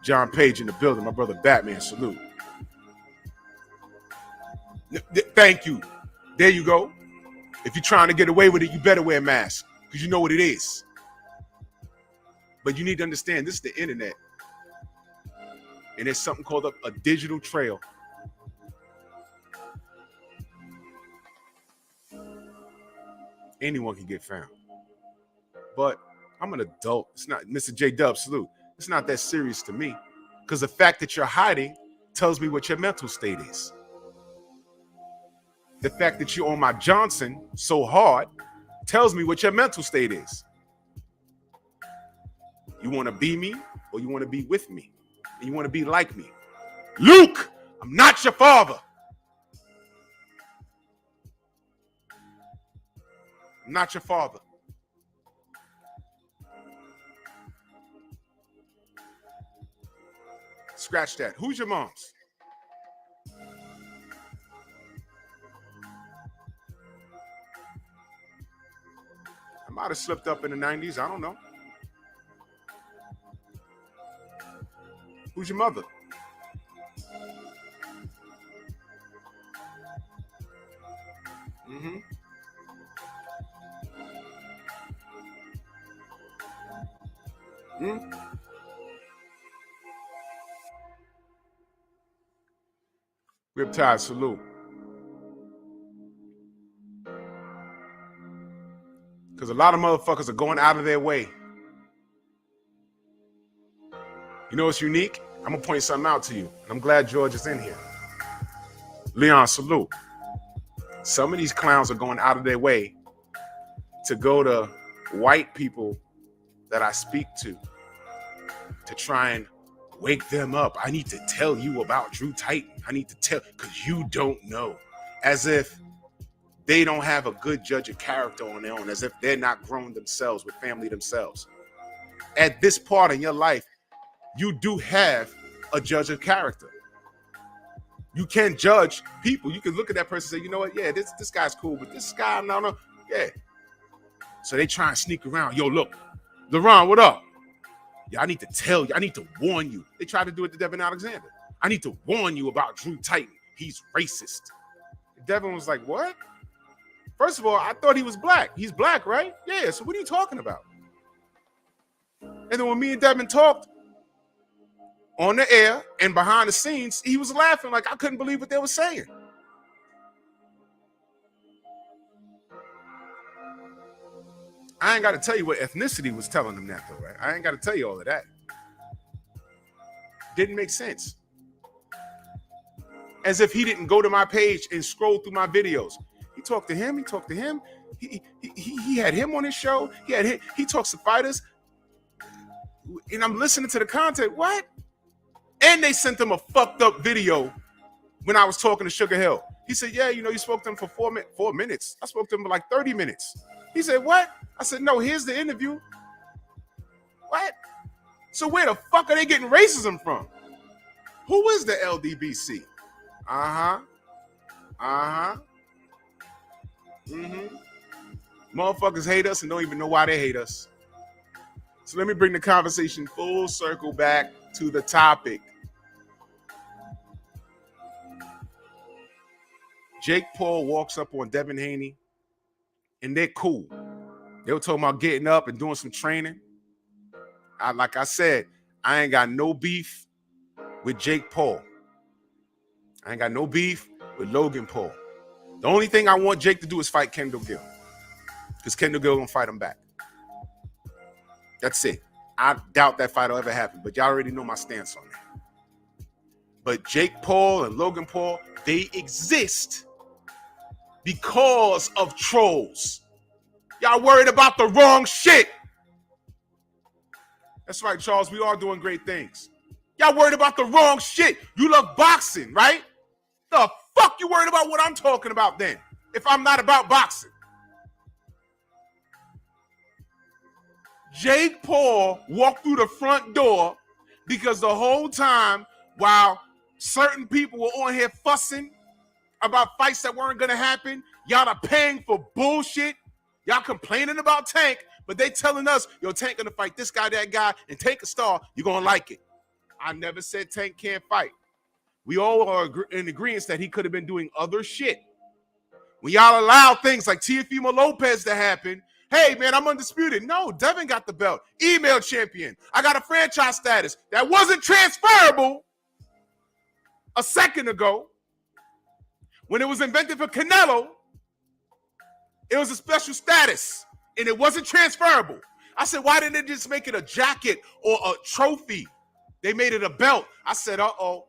Speaker 2: John Page in the building. My brother Batman, salute. Thank you. There you go. If you're trying to get away with it, you better wear a mask because you know what it is. But you need to understand, this is the internet. And there's something called a digital trail. Anyone can get found. But I'm an adult. It's not, Mr. J Dub, salute. It's not that serious to me because the fact that you're hiding tells me what your mental state is. The fact that you're on my Johnson so hard tells me what your mental state is. You want to be me or you want to be with me? And you want to be like me? Luke, I'm not your father. I'm not your father. Scratch that. Who's your mom's? I might have slipped up in the 90s. I don't know. Who's your mother? Mm-hmm. Mm-hmm. Riptide, salute. Because a lot of motherfuckers are going out of their way. You know what's unique? I'm going to point something out to you. And I'm glad George is in here. Leon, salute. Some of these clowns are going out of their way to go to white people that I speak to try and wake them up. I need to tell you about Drew Titan. I need to tell, because you don't know. As if they don't have a good judge of character on their own, as if they're not grown themselves with family themselves. At this part in your life, you do have a judge of character. You can judge people. You can look at that person and say, you know what? Yeah, this guy's cool, but this guy, no. Yeah. So they try and sneak around. Yo, look, LeRon, what up? Yeah, I need to tell you. I need to warn you. They tried to do it to Devin Alexander. I need to warn you about Drew Titan. He's racist. Devin was like, what? First of all, I thought he was black. He's black, right? Yeah, so what are you talking about? And then when me and Devin talked on the air and behind the scenes, he was laughing like I couldn't believe what they were saying. I ain't got to tell you what ethnicity was telling them that, though, right? I ain't got to tell you all of that. Didn't make sense. As if he didn't go to my page and scroll through my videos. He talked to him. He talked to him. He had him on his show. He talks to fighters. And I'm listening to the content. What? And they sent him a fucked up video when I was talking to Sugar Hill. He said, yeah, you know, you spoke to him for 4 minutes. I spoke to him for like 30 minutes. He said, what? I said, no, here's the interview. What? So where the fuck are they getting racism from? Who is the LDBC? Motherfuckers hate us and don't even know why they hate us. So let me bring the conversation full circle back to the topic. Jake Paul walks up on Devin Haney, and they're cool. They were talking about getting up and doing some training. Like I said, I ain't got no beef with Jake Paul. I ain't got no beef with Logan Paul. The only thing I want Jake to do is fight Kendall Gill. Because Kendall Gill gonna fight him back. That's it. I doubt that fight will ever happen, but y'all already know my stance on that. But Jake Paul and Logan Paul, they exist because of trolls. Y'all worried about the wrong shit. That's right, Charles. We are doing great things. Y'all worried about the wrong shit. You love boxing, right? The fuck you worried about what I'm talking about then, if I'm not about boxing? Jake Paul walked through the front door because the whole time while certain people were on here fussing about fights that weren't going to happen, y'all are paying for bullshit. Y'all complaining about Tank, but they telling us, yo, Tank going to fight this guy, that guy, and Tank a star. You're going to like it. I never said Tank can't fight. We all are in agreement that he could have been doing other shit. When y'all allow things like Teofimo Lopez to happen, hey, man, I'm undisputed. No, Devin got the belt. Email champion. I got a franchise status that wasn't transferable a second ago. When it was invented for Canelo, it was a special status, and it wasn't transferable. I said, why didn't they just make it a jacket or a trophy? They made it a belt. I said, uh-oh.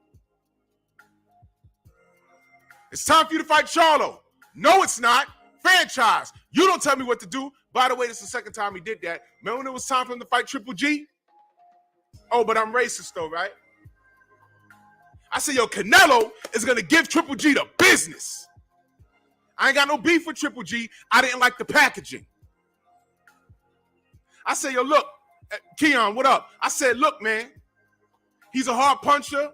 Speaker 2: It's time for you to fight Charlo. No, it's not. Franchise. You don't tell me what to do. By the way, this is the second time he did that. Remember when it was time for him to fight Triple G? Oh, but I'm racist though, right? I said, yo, Canelo is going to give Triple G the business. I ain't got no beef with Triple G. I didn't like the packaging. I said, yo, look, Keon, what up? I said, look, man, he's a hard puncher.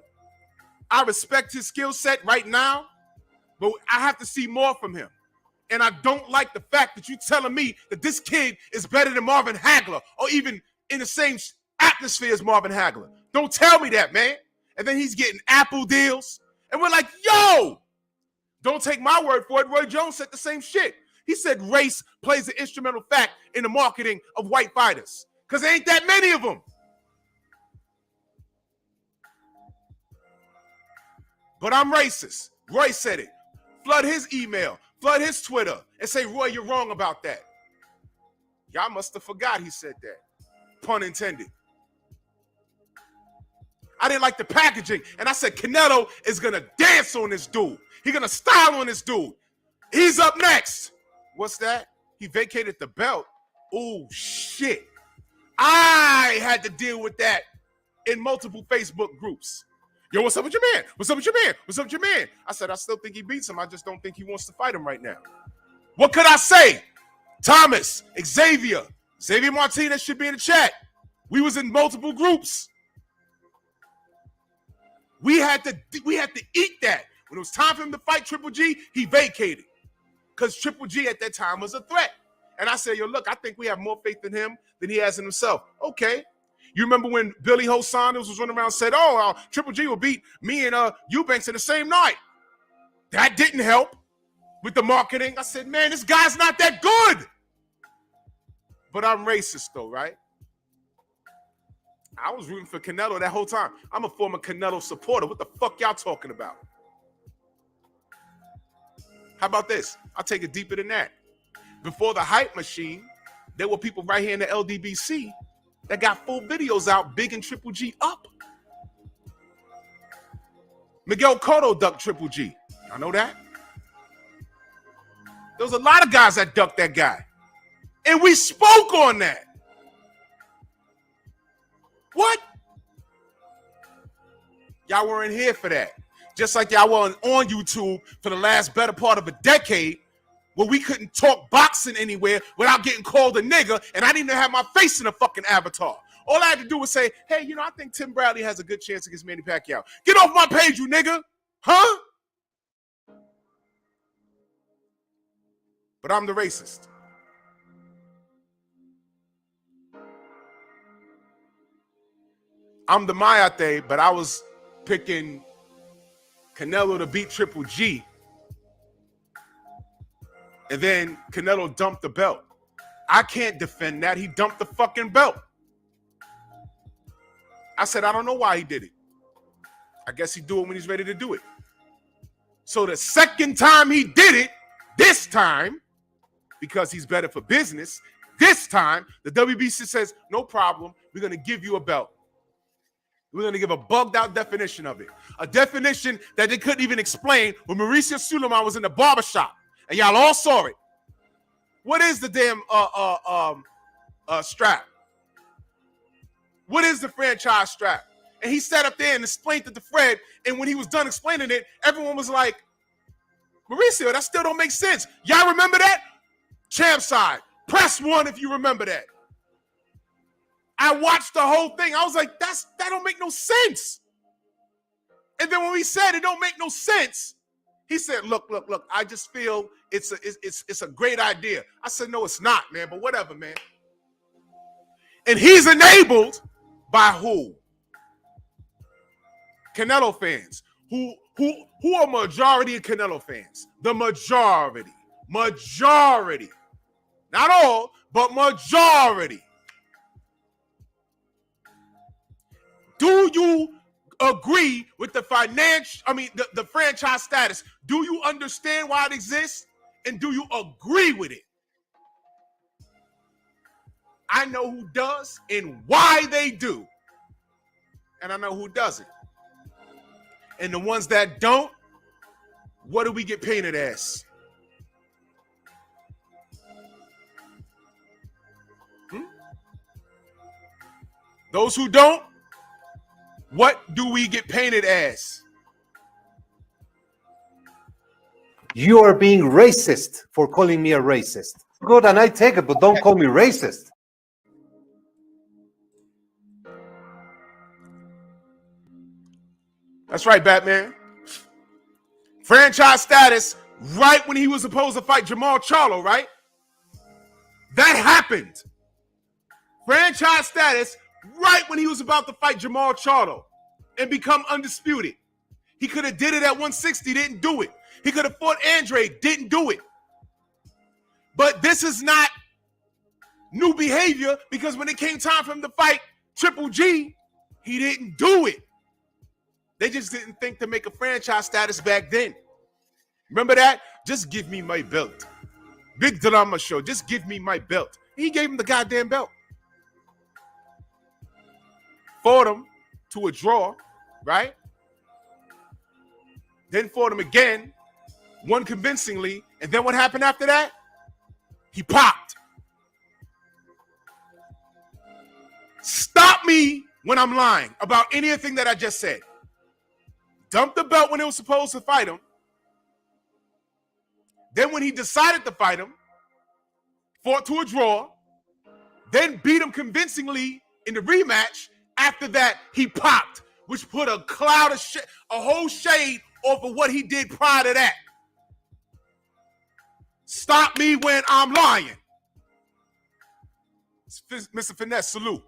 Speaker 2: I respect his skill set right now, but I have to see more from him. And I don't like the fact that you telling me that this kid is better than Marvin Hagler or even in the same atmosphere as Marvin Hagler. Don't tell me that, man. And then he's getting Apple deals. And we're like, yo, don't take my word for it. Roy Jones said the same shit. He said race plays an instrumental fact in the marketing of white fighters because there ain't that many of them. But I'm racist. Roy said it. Flood his email, flood his Twitter, and say, Roy, you're wrong about that. Y'all must have forgot he said that. Pun intended. I didn't like the packaging. And I said, Canelo is going to dance on this dude. He's going to style on this dude. He's up next. What's that? He vacated the belt. Oh, shit. I had to deal with that in multiple Facebook groups. Yo, what's up with your man? What's up with your man? What's up with your man? I said, I still think he beats him. I just don't think he wants to fight him right now. What could I say? Thomas, Xavier Martinez should be in the chat. We was in multiple groups. We had to eat that. When it was time for him to fight Triple G, he vacated. Because Triple G at that time was a threat. And I said, yo, look, I think we have more faith in him than he has in himself. Okay. You remember when Billy Ho Saunders was running around and said, Triple G will beat me and Eubanks in the same night. That didn't help with the marketing. I said, man, this guy's not that good. But I'm racist though, right? I was rooting for Canelo that whole time. I'm a former Canelo supporter. What the fuck y'all talking about? How about this? I'll take it deeper than that. Before the hype machine, there were people right here in the LDBC that got full videos out, Big and Triple G up. Miguel Cotto ducked Triple G. Y'all know that? There was a lot of guys that ducked that guy. And we spoke on that. What? Y'all weren't here for that. Just like y'all weren't on YouTube for the last better part of a decade where we couldn't talk boxing anywhere without getting called a nigga, and I didn't even have my face in a fucking avatar. All I had to do was say, hey, you know, I think Tim Bradley has a good chance against Manny Pacquiao. Get off my page, you nigga. Huh? But I'm the racist. I'm the Mayate, but I was picking Canelo to beat Triple G. And then Canelo dumped the belt. I can't defend that. He dumped the fucking belt. I said, I don't know why he did it. I guess he do it when he's ready to do it. So the second time he did it, this time, because he's better for business, this time, the WBC says, no problem, we're going to give you a belt. We're going to give a bugged out definition of it. A definition that they couldn't even explain when Mauricio Suleiman was in the barbershop. And y'all all saw it. What is the damn strap? What is the franchise strap? And he sat up there and explained it to Fred. And when he was done explaining it, everyone was like, Mauricio, that still don't make sense. Y'all remember that? Champ side. Press 1 if you remember that. I watched the whole thing. I was like, that don't make no sense. And then when we said it don't make no sense, he said, look, I just feel it's a great idea. I said, no, it's not, man, but whatever, man. And he's enabled by who? Canelo fans. Who are majority of Canelo fans? The majority. Majority. Not all, but majority. Do you agree with the the franchise status? Do you understand why it exists? And do you agree with it? I know who does and why they do. And I know who doesn't. And the ones that don't, what do we get painted as? Those who don't, what do we get painted as?
Speaker 6: You are being racist for calling me a racist. Good, and I take it, but don't call me racist.
Speaker 2: That's right, Batman. Franchise status right when he was supposed to fight Jamal Charlo, right? That happened. Franchise status right when he was about to fight Jamal Charlo and become undisputed. He could have did it at 160, didn't do it. He could have fought Andre, didn't do it. But this is not new behavior because when it came time for him to fight Triple G, he didn't do it. They just didn't think to make a franchise status back then. Remember that? Just give me my belt. Big drama show. Just give me my belt. He gave him the goddamn belt. Fought him to a draw, right? Then fought him again, won convincingly, and then what happened after that? He popped. Stop me when I'm lying about anything that I just said. Dumped the belt when it was supposed to fight him. Then when he decided to fight him, fought to a draw, then beat him convincingly in the rematch. After that, he popped, which put a cloud of a whole shade off of what he did prior to that. Stop me when I'm lying. Mr. Finesse, salute.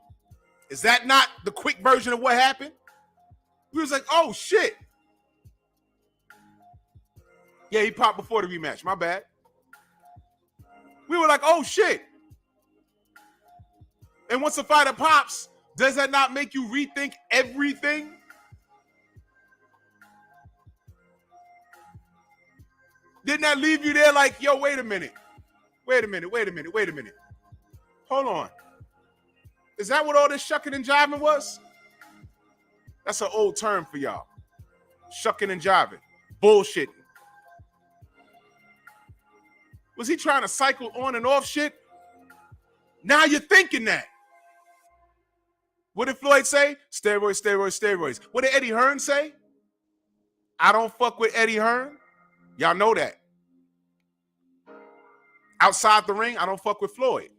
Speaker 2: Is that not the quick version of what happened? We was like, oh, shit. Yeah, he popped before the rematch. My bad. We were like, oh, shit. And once the fighter pops, Does that not make you rethink everything? Didn't that leave you there like, yo, wait a minute. Hold on. Is that what all this shucking and jiving was? That's an old term for y'all. Shucking and jiving. Bullshitting. Was he trying to cycle on and off shit? Now you're thinking that. What did Floyd say? Steroids, steroids, steroids. What did Eddie Hearn say? I don't fuck with Eddie Hearn. Y'all know that. Outside the ring, I don't fuck with Floyd.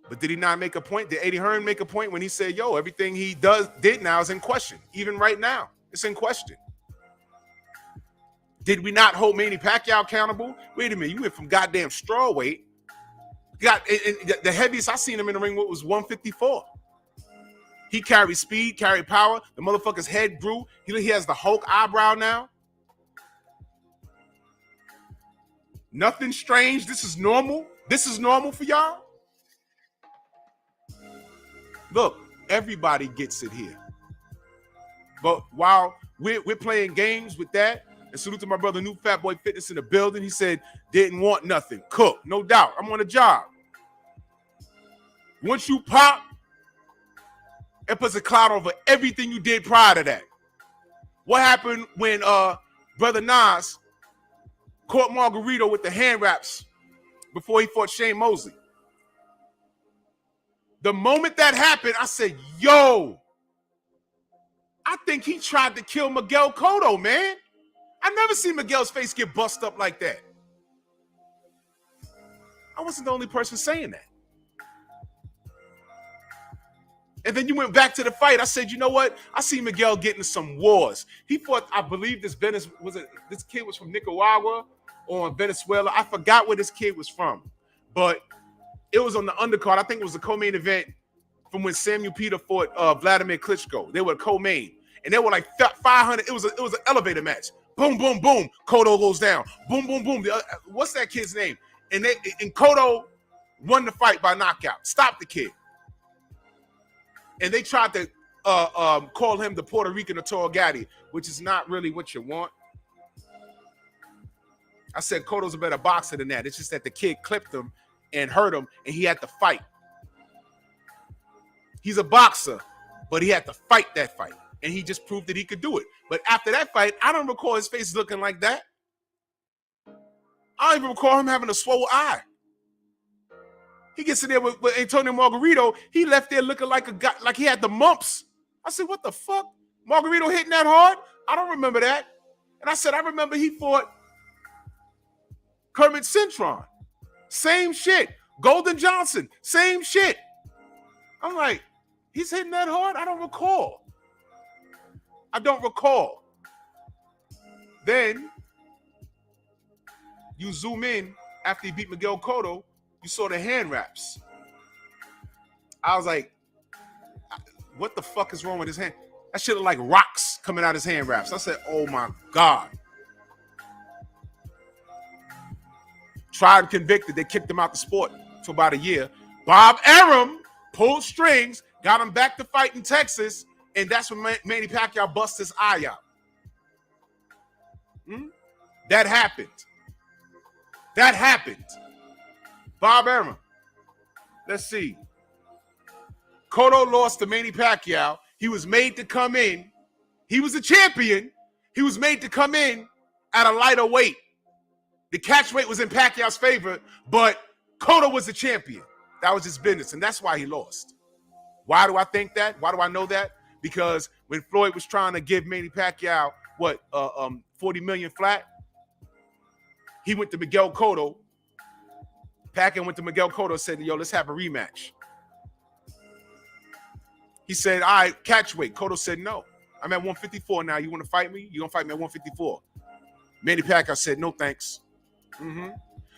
Speaker 2: But did he not make a point? Did Eddie Hearn make a point when he said, yo, everything he did now is in question? Even right now, it's in question. Did we not hold Manny Pacquiao accountable? Wait a minute, you went from goddamn strawweight. The heaviest I seen him in the ring with was 154. He carried speed, carried power. The motherfucker's head grew. He has the Hulk eyebrow now. Nothing strange. This is normal. This is normal for y'all. Look, everybody gets it here. But while we're playing games with that, and salute to my brother, New Fat Boy Fitness in the building. He said, didn't want nothing. Cook, no doubt. I'm on a job. Once you pop, it puts a cloud over everything you did prior to that. What happened when Brother Nas caught Margarito with the hand wraps before he fought Shane Mosley? The moment that happened, I said, yo, I think he tried to kill Miguel Cotto, man. I never seen Miguel's face get bust up like that. I wasn't the only person saying that. And then you went back to the fight. I said, you know what? I see Miguel getting some wars. He fought, I believe this kid was from Nicaragua or Venezuela. I forgot where this kid was from. But it was on the undercard. I think it was the co-main event from when Samuel Peter fought Vladimir Klitschko. They were co-main. And they were like 500. It was an elevator match. Boom, boom, boom. Cotto goes down. Boom, boom, boom. What's that kid's name? And Cotto won the fight by knockout. Stopped the kid. And they tried to call him the Puerto Rican Arturo Gatti, which is not really what you want. I said Cotto's a better boxer than that. It's just that the kid clipped him and hurt him, and he had to fight. He's a boxer, but he had to fight that fight. And he just proved that he could do it. But after that fight, I don't recall his face looking like that. I don't even recall him having a swollen eye. He gets in there with Antonio Margarito. He left there looking like a guy, like he had the mumps. I said, what the fuck? Margarito hitting that hard? I don't remember that. And I said, I remember he fought Kermit Cintron. Same shit. Golden Johnson. Same shit. I'm like, he's hitting that hard? I don't recall. Then you zoom in after he beat Miguel Cotto, you saw the hand wraps. I was like, what the fuck is wrong with his hand? That shit looked like rocks coming out his hand wraps. I said, oh my God. Tried and convicted. They kicked him out the sport for about a year. Bob Arum pulled strings, got him back to fight in Texas, and that's when Manny Pacquiao bust his eye out. That happened. Bob Arum. Let's see. Cotto lost to Manny Pacquiao. He was made to come in. He was a champion. He was made to come in at a lighter weight. The catch weight was in Pacquiao's favor, but Cotto was the champion. That was his business, and that's why he lost. Why do I think that? Why do I know that? Because when Floyd was trying to give Manny Pacquiao, 40 million flat, he went to Miguel Cotto. Pacquiao went to Miguel Cotto and said, yo, let's have a rematch. He said, all right, catch weight. Cotto said, no. I'm at 154 now. You want to fight me? You're going to fight me at 154. Manny Pacquiao said, no thanks.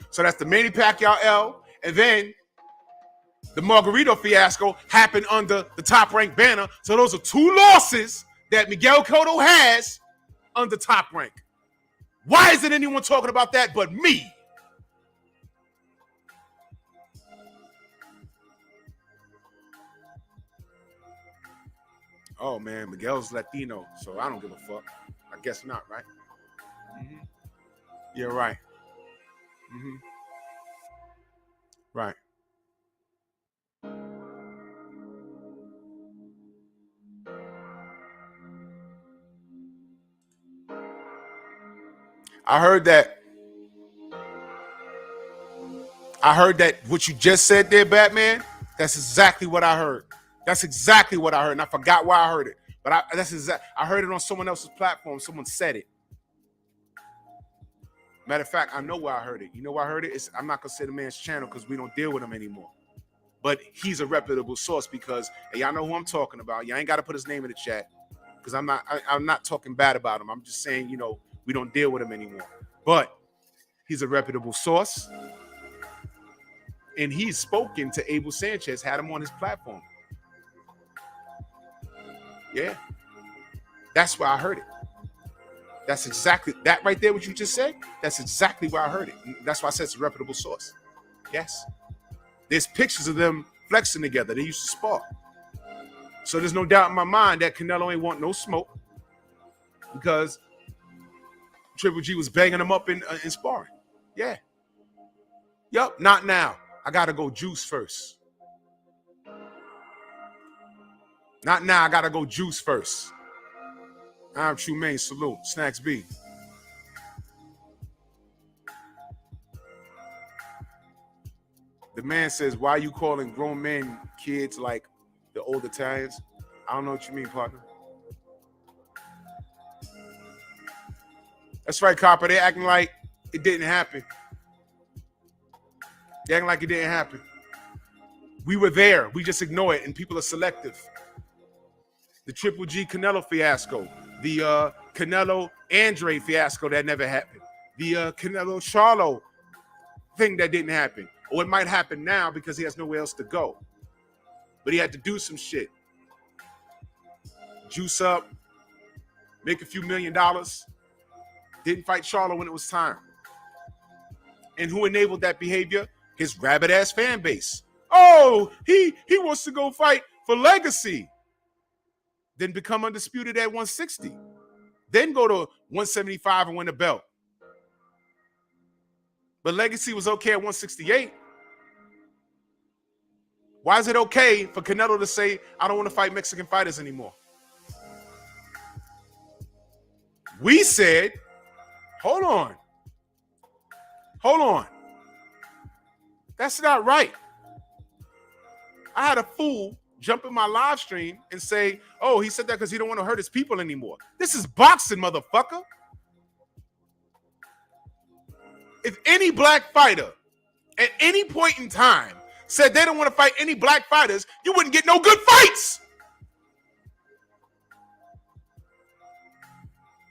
Speaker 2: So that's the Manny Pacquiao L. And then the Margarito fiasco happened under the top-ranked banner. So those are two losses that Miguel Cotto has under top rank. Why isn't anyone talking about that but me? Oh man, Miguel's Latino, so I don't give a fuck. I guess not, right? Mm-hmm. Yeah, right. Mm-hmm. Right. I heard that. What you just said there, Batman. That's exactly what I heard. That's exactly what I heard, and I forgot why I heard it. But I heard it on someone else's platform. Someone said it. Matter of fact, I know where I heard it. You know where I heard it? I'm not gonna say the man's channel because we don't deal with him anymore. But he's a reputable source because y'all know who I'm talking about. Y'all ain't got to put his name in the chat because I'm not talking bad about him. I'm just saying, we don't deal with him anymore. But he's a reputable source, and he's spoken to Abel Sanchez, had him on his platform. Yeah, that's where I heard it. That's exactly that right there. What you just said. That's exactly where I heard it. That's why I said it's a reputable source. Yes. There's pictures of them flexing together. They used to spar. So there's no doubt in my mind that Canelo ain't want no smoke because Triple G was banging him up in sparring. Yeah. Yup, not now. I got to go juice first. Not now. I got to go juice first. I'm Trumaine. Salute. Snacks B. The man says, why are you calling grown men kids like the old Italians? I don't know what you mean, partner. That's right, Copper. They're acting like it didn't happen. They're acting like it didn't happen. We were there. We just ignore it, and people are selective. The Triple G Canelo fiasco. The Canelo Andre fiasco that never happened. The Canelo Charlo thing that didn't happen. Or it might happen now because he has nowhere else to go. But he had to do some shit. Juice up. Make a few $1 million. Didn't fight Charlo when it was time. And who enabled that behavior? His rabid-ass fan base. Oh, he wants to go fight for legacy. Then become undisputed at 160. Then go to 175 and win the belt. But legacy was okay at 168. Why is it okay for Canelo to say, I don't want to fight Mexican fighters anymore? We said, hold on. That's not right. I had a fool jump in my live stream and say, oh, he said that because he don't want to hurt his people anymore. This is boxing, motherfucker. If any black fighter at any point in time said they don't want to fight any black fighters, you wouldn't get no good fights.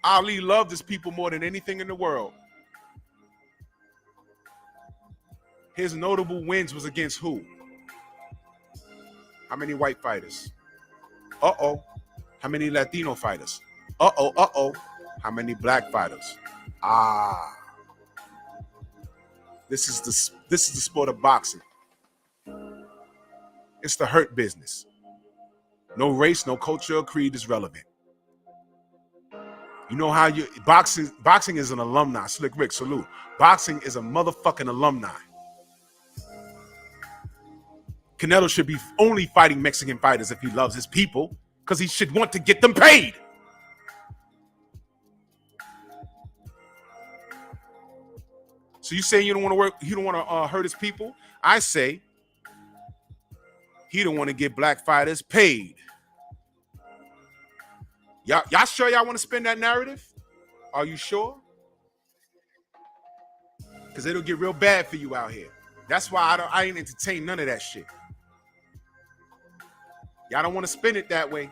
Speaker 2: Ali loved his people more than anything in the world. His notable wins was against who? How many white fighters? Uh-oh. How many Latino fighters? Uh-oh. How many black fighters? Ah. This is the sport of boxing. It's the hurt business. No race, no culture or creed is relevant. You know how boxing is an alumni. Slick Rick, salute. Boxing is a motherfucking alumni. Canelo should be only fighting Mexican fighters if he loves his people, because he should want to get them paid. So you say you don't want to work, you don't want to hurt his people? I say he don't want to get black fighters paid. Y'all sure y'all want to spin that narrative? Are you sure? Because it'll get real bad for you out here. That's why I ain't entertain none of that shit. Y'all don't want to spin it that way.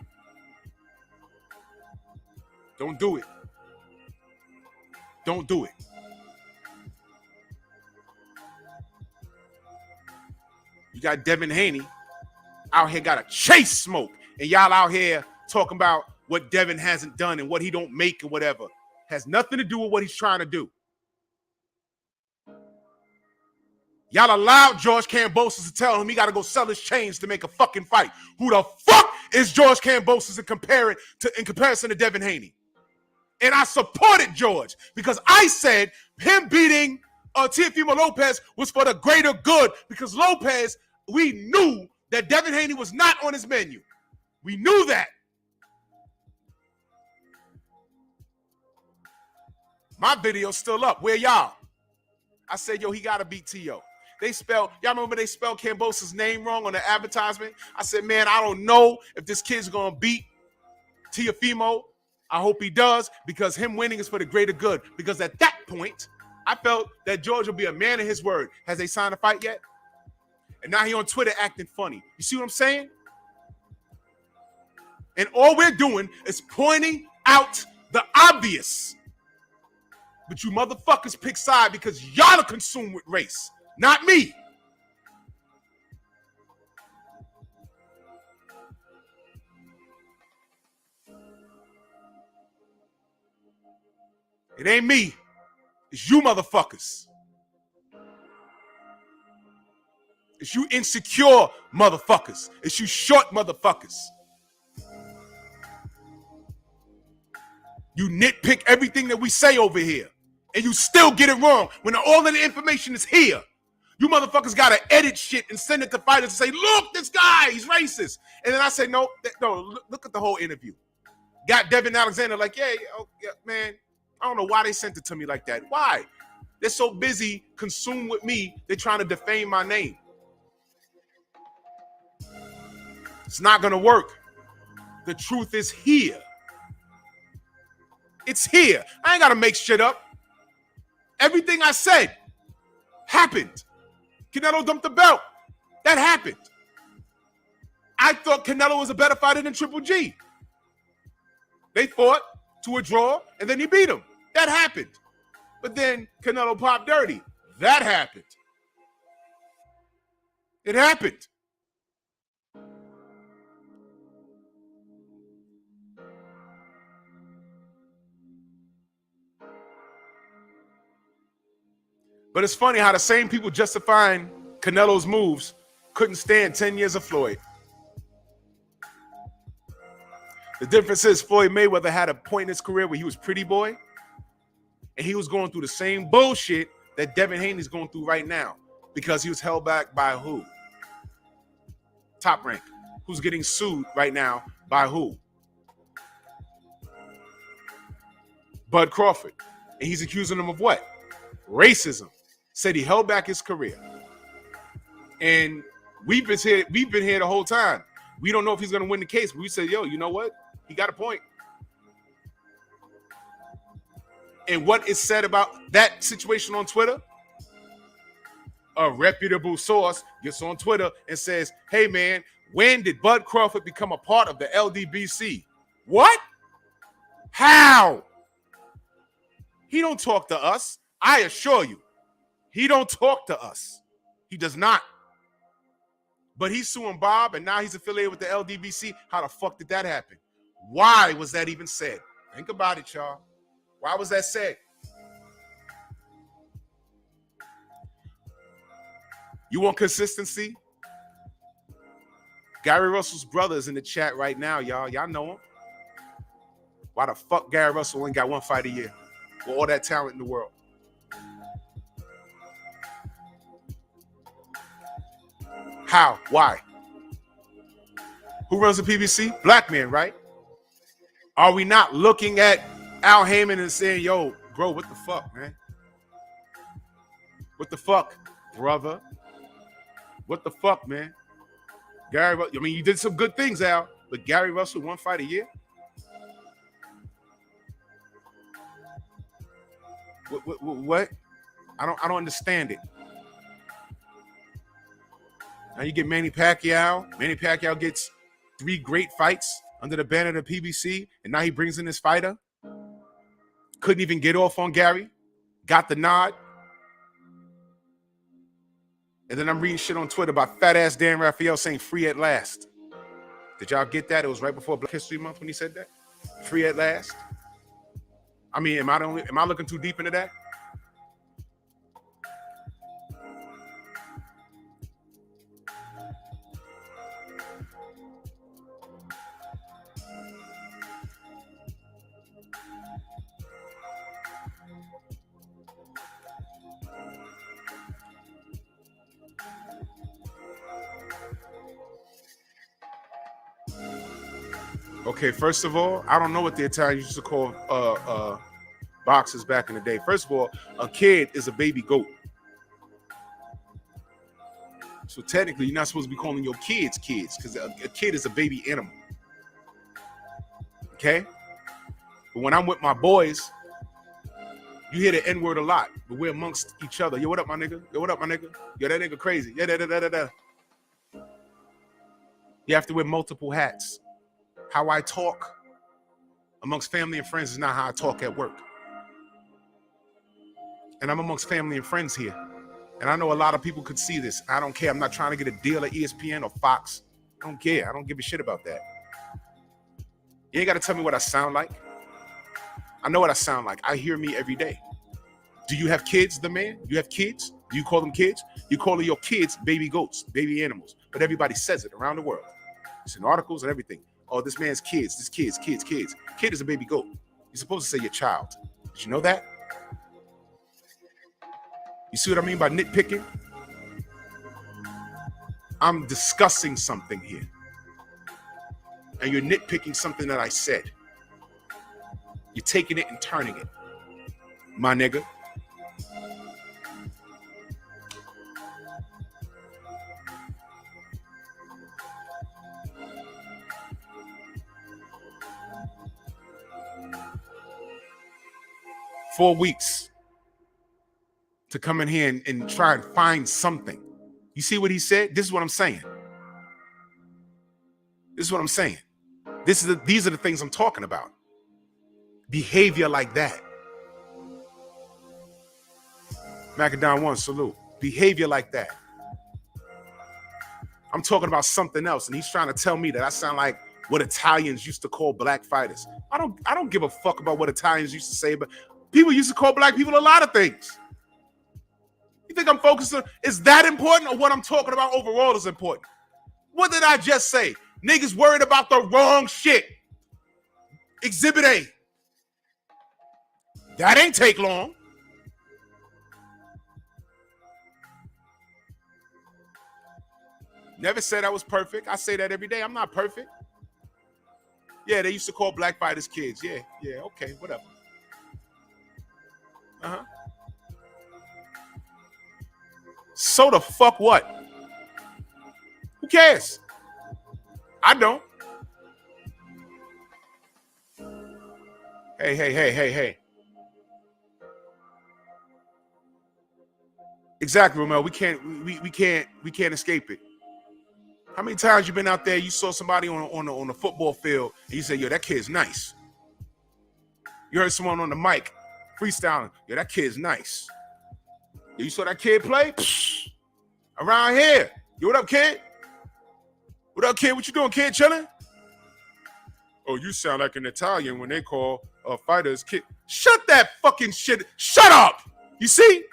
Speaker 2: Don't do it. Don't do it. You got Devin Haney out here got to chase smoke. And y'all out here talking about what Devin hasn't done and what he don't make and whatever. Has nothing to do with what he's trying to do. Y'all allowed George Kambosos to tell him he got to go sell his chains to make a fucking fight. Who the fuck is George Kambosos in comparison to Devin Haney. And I supported George because I said him beating Teofimo Lopez was for the greater good, because Lopez, we knew that Devin Haney was not on his menu. We knew that. My video's still up. Where y'all? I said, yo, he got to beat T.O. Y'all remember they spelled Kambosos' name wrong on the advertisement? I said, man, I don't know if this kid's going to beat Teofimo. I hope he does, because him winning is for the greater good. Because at that point, I felt that George will be a man of his word. Has they signed a fight yet? And now he on Twitter acting funny. You see what I'm saying? And all we're doing is pointing out the obvious. But you motherfuckers pick side because y'all are consumed with race, not me. It ain't me. It's you motherfuckers. It's you insecure motherfuckers. It's you short motherfuckers. You nitpick everything that we say over here, and you still get it wrong when all of the information is here. You motherfuckers gotta edit shit and send it to fighters and say, look, this guy, he's racist. And then I say, no, look at the whole interview. Got Devin Alexander like, yeah, man, I don't know why they sent it to me like that. Why? They're so busy consumed with me, they're trying to defame my name. It's not gonna work. The truth is here. It's here. I ain't gotta make shit up. Everything I said happened. Canelo dumped the belt. That happened. I thought Canelo was a better fighter than Triple G. They fought to a draw, and then he beat him. That happened. But then Canelo popped dirty. That happened. It happened. But it's funny how the same people justifying Canelo's moves couldn't stand 10 years of Floyd. The difference is Floyd Mayweather had a point in his career where he was pretty boy, and he was going through the same bullshit that Devin Haney's going through right now, because he was held back by who? Top Rank. Who's getting sued right now by who? Bud Crawford. And he's accusing him of what? Racism. Said he held back his career. And we've been here the whole time. We don't know if he's going to win the case, but we said, yo, you know what? He got a point. And what is said about that situation on Twitter? A reputable source gets on Twitter and says, hey, man, when did Bud Crawford become a part of the LDBC? What? How? He don't talk to us. I assure you. He don't talk to us. He does not. But he's suing Bob, and now he's affiliated with the LDBC. How the fuck did that happen? Why was that even said? Think about it, y'all. Why was that said? You want consistency? Gary Russell's brother is in the chat right now, y'all. Y'all know him. Why the fuck Gary Russell ain't got one fight a year with all that talent in the world? How? Why? Who runs the PBC? Black man, right? Are we not looking at Al Heyman and saying, yo, bro, what the fuck, man? What the fuck, brother? What the fuck, man? Gary, I mean, you did some good things, Al, but Gary Russell, one fight a year? What? I don't understand it. Now you get Manny Pacquiao. Manny Pacquiao gets 3 great fights under the banner of the PBC, and now he brings in this fighter. Couldn't even get off on Gary. Got the nod. And then I'm reading shit on Twitter about fat-ass Dan Raphael saying free at last. Did y'all get that? It was right before Black History Month when he said that. Free at last. I mean, am I looking too deep into that? Okay, first of all, I don't know what the Italians used to call boxers back in the day. First of all, a kid is a baby goat. So technically, you're not supposed to be calling your kids because a kid is a baby animal. Okay? But when I'm with my boys, you hear the N-word a lot, but we're amongst each other. Yo, what up, my nigga? Yo, what up, my nigga? Yo, that nigga crazy. Yeah, da. You have to wear multiple hats. How I talk amongst family and friends is not how I talk at work. And I'm amongst family and friends here. And I know a lot of people could see this. I don't care. I'm not trying to get a deal at ESPN or Fox. I don't care. I don't give a shit about that. You ain't got to tell me what I sound like. I know what I sound like. I hear me every day. Do you have kids, the man? You have kids? Do you call them kids? You call your kids baby goats, baby animals. But everybody says it around the world. It's in articles and everything. Oh, this man's kids. This kids. Kid is a baby goat. You're supposed to say your child. Did you know that? You see what I mean by nitpicking? I'm discussing something here. And you're nitpicking something that I said. You're taking it and turning it. My nigga. "4 weeks to come in here and try and find something." You see what he said? This is what I'm saying. These are the things I'm talking about. Behavior like that. Macadon 1, salute. Behavior like that. I'm talking about something else, and he's trying to tell me that I sound like what Italians used to call black fighters. I don't give a fuck about what Italians used to say, but people used to call black people a lot of things. You think I'm focused on, is that important, or what I'm talking about overall is important? What did I just say? Niggas worried about the wrong shit. Exhibit A. That ain't take long. Never said I was perfect. I say that every day. I'm not perfect. Yeah, they used to call black fighters kids. Yeah, okay, whatever. Uh-huh. So the fuck what? Who cares? I don't. Hey. Exactly, Romel. We can't escape it. How many times you been out there, you saw somebody on the football field, and you say, yo, that kid's nice. You heard someone on the mic freestyling, yo, that kid's nice. Yo, you saw that kid play? Psh, around here. Yo, what up, kid? What up, kid? What you doing, kid? Chilling? Oh, you sound like an Italian when they call fighters kid. Shut that fucking shit. Shut up. You see?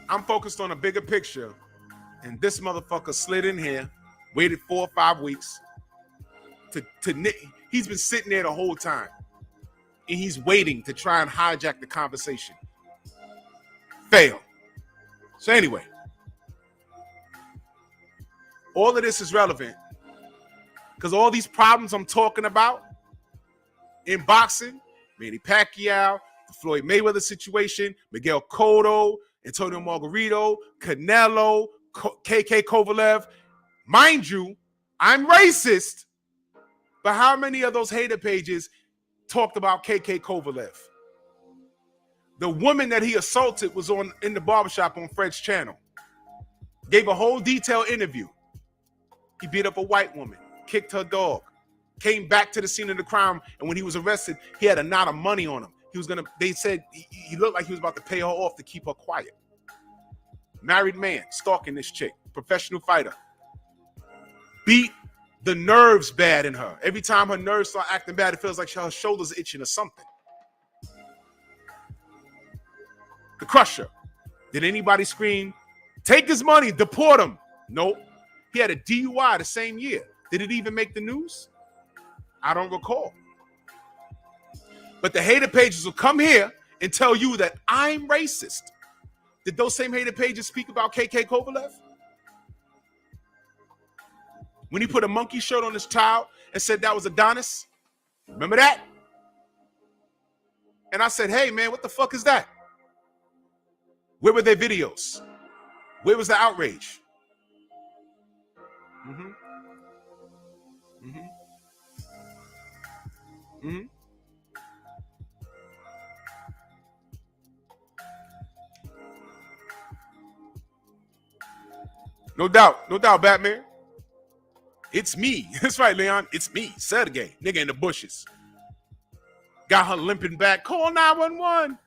Speaker 2: I'm focused on a bigger picture, and this motherfucker slid in here, waited 4 or 5 weeks he's been sitting there the whole time, and he's waiting to try and hijack the conversation. Fail. So anyway, all of this is relevant because all these problems I'm talking about in boxing, Manny Pacquiao, the Floyd Mayweather situation, Miguel Cotto, Antonio Margarito, Canelo, KK Kovalev. Mind you, I'm racist, but how many of those hater pages talked about KK Kovalev? The woman that he assaulted was in the barbershop on Fred's channel. Gave a whole detailed interview. He beat up a white woman, kicked her dog, came back to the scene of the crime, and when he was arrested, he had a knot of money on him. They said he looked like he was about to pay her off to keep her quiet. Married man, stalking this chick, professional fighter. Beat the nerves bad in her. Every time her nerves start acting bad, it feels like her shoulders itching or something. The Crusher. Did anybody scream, take his money, deport him? Nope. He had a DUI the same year. Did it even make the news? I don't recall. But the hater pages will come here and tell you that I'm racist. Did those same hater pages speak about KK Kovalev? When he put a monkey shirt on his child and said that was Adonis? Remember that? And I said, hey, man, what the fuck is that? Where were their videos? Where was the outrage? No doubt, Batman. It's me. That's right, Leon. It's me, Sergey, nigga in the bushes. Got her limping back. Call 911.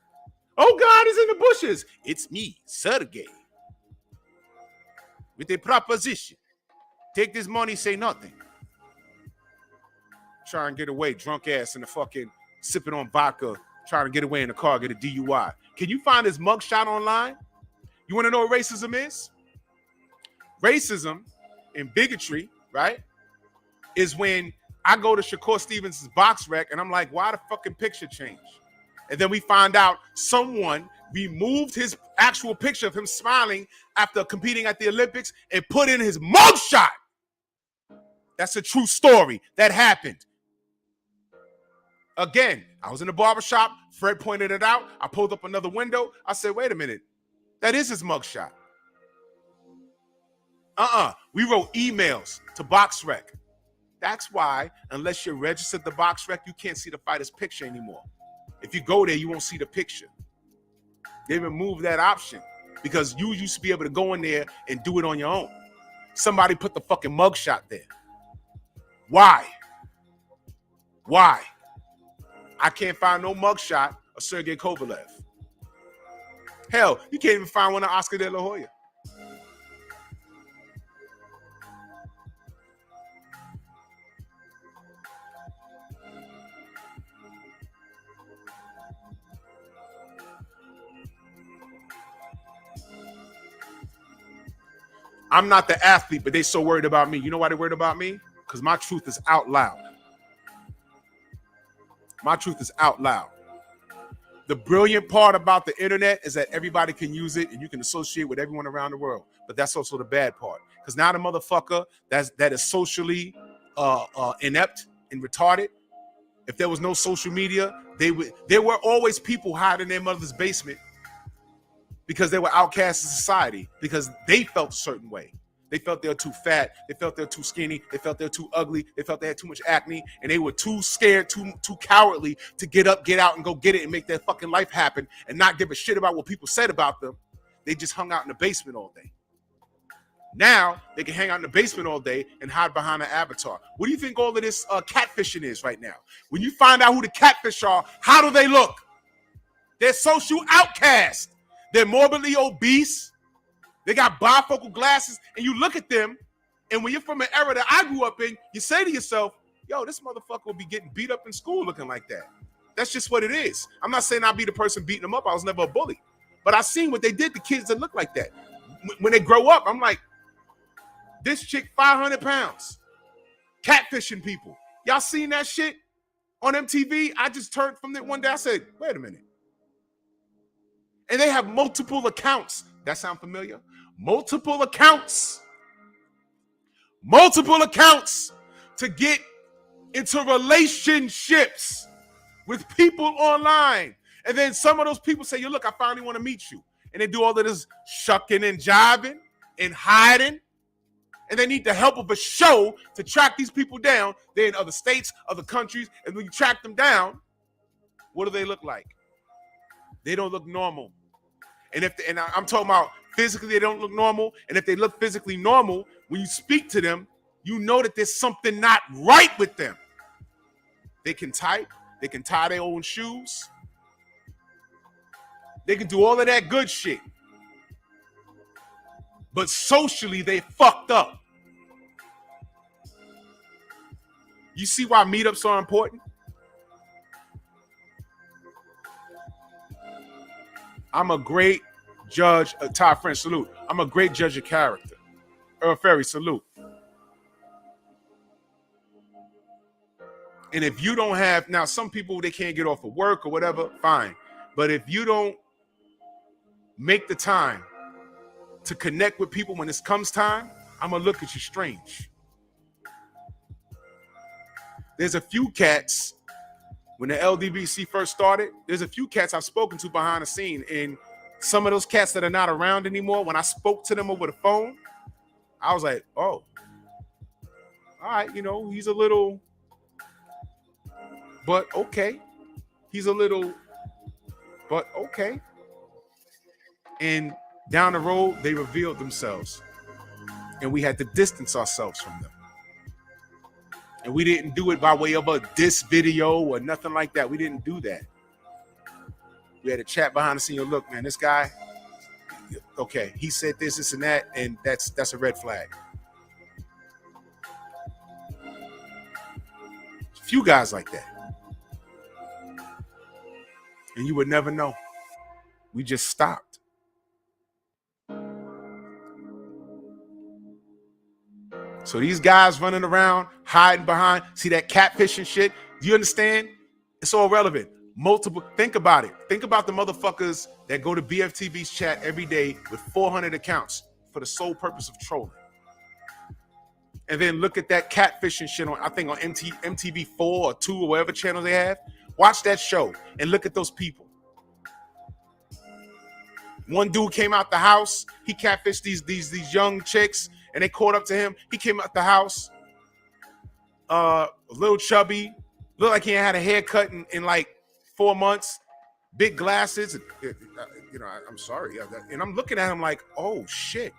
Speaker 2: Oh, God is in the bushes. It's me, Sergey. With a proposition. Take this money, say nothing. Try and get away, drunk ass in the fucking sipping on vodka, trying to get away in the car, get a DUI. Can you find his mugshot online? You want to know what racism is? Racism and bigotry, right, is when I go to Shakur Stevens' box rec and I'm like, why the fucking picture change? And then we find out someone removed his actual picture of him smiling after competing at the Olympics and put in his mugshot. That's a true story. That happened. Again, I was in the barbershop. Fred pointed it out. I pulled up another window. I said, wait a minute. That is his mugshot. We wrote emails to BoxRec. That's why, unless you're registered to BoxRec, you can't see the fighter's picture anymore. If you go there, you won't see the picture. They removed that option because you used to be able to go in there and do it on your own. Somebody put the fucking mugshot there. Why? Why? I can't find no mugshot of Sergey Kovalev. Hell, you can't even find one of Oscar De La Hoya. I'm not the athlete, but they so worried about me. You know why they're worried about me? Because my truth is out loud. My truth is out loud. The brilliant part about the internet is that everybody can use it and you can associate with everyone around the world. But that's also the bad part. Because now the motherfucker that is socially inept and retarded, if there was no social media, there were always people hiding in their mother's basement because they were outcasts in society, because they felt a certain way. They felt they were too fat. They felt they were too skinny. They felt they were too ugly. They felt they had too much acne, and they were too scared, too cowardly to get up, get out, and go get it and make their fucking life happen and not give a shit about what people said about them. They just hung out in the basement all day. Now they can hang out in the basement all day and hide behind an avatar. What do you think all of this catfishing is right now? When you find out who the catfish are, how do they look? They're social outcasts. They're morbidly obese. They got bifocal glasses, and you look at them, and when you're from an era that I grew up in, you say to yourself, yo, this motherfucker will be getting beat up in school looking like that. That's just what it is. I'm not saying I'll be the person beating them up. I was never a bully. But I seen what they did to kids that look like that. When they grow up, I'm like, this chick 500 pounds, catfishing people. Y'all seen that shit on MTV? I just turned from it one day. I said, wait a minute. And they have multiple accounts. That sound familiar? Multiple accounts. Multiple accounts to get into relationships with people online. And then some of those people say, yo, look, I finally want to meet you. And they do all of this shucking and jiving and hiding. And they need the help of a show to track these people down. They're in other states, other countries. And when you track them down, what do they look like? They don't look normal. And I'm talking about physically, they don't look normal. And if they look physically normal, when you speak to them, you know that there's something not right with them. They can type. They can tie their own shoes. They can do all of that good shit. But socially, they fucked up. You see why meetups are important? I'm a great judge, Ty French, salute. I'm a great judge of character. Earl Ferry, salute. And if you don't have, now some people, they can't get off of work or whatever, fine. But if you don't make the time to connect with people when it comes time, I'm going to look at you strange. there's a few cats, when the LDBC first started, there's a few cats I've spoken to behind the scene. And some of those cats that are not around anymore, when I spoke to them over the phone, I was like, oh, all right, you know, he's a little, but okay. He's a little, but okay. And down the road, they revealed themselves. And we had to distance ourselves from them. And we didn't do it by way of a diss video or nothing like that. We didn't do that. We had a chat behind the scene. Look, man, this guy, okay, he said this, and that, and that's a red flag. A few guys like that. And you would never know. We just stopped. So these guys running around, hiding behind, see that catfishing shit? Do you understand? It's all relevant. Multiple, think about it. Think about the motherfuckers that go to BFTV's chat every day with 400 accounts for the sole purpose of trolling. And then look at that catfishing shit on, I think on MTV 4 or 2 or whatever channel they have. Watch that show and look at those people. One dude came out the house. He catfished these young chicks, and they caught up to him. He came out the house, a little chubby, looked like he had a haircut in like 4 months, big glasses. You know, I'm sorry, and I'm looking at him like, oh shit.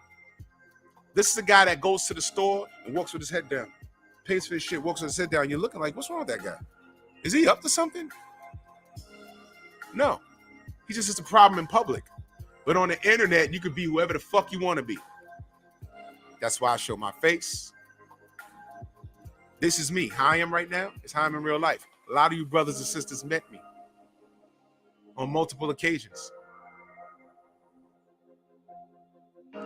Speaker 2: This is a guy that goes to the store and walks with his head down, pays for his shit, walks with his head down. You're looking like, what's wrong with that guy? Is he up to something? No, he's just a problem in public. But on the internet, you could be whoever the fuck you want to be. That's why I show my face. This is me. How I am right now is how I'm in real life. A lot of you brothers and sisters met me on multiple occasions.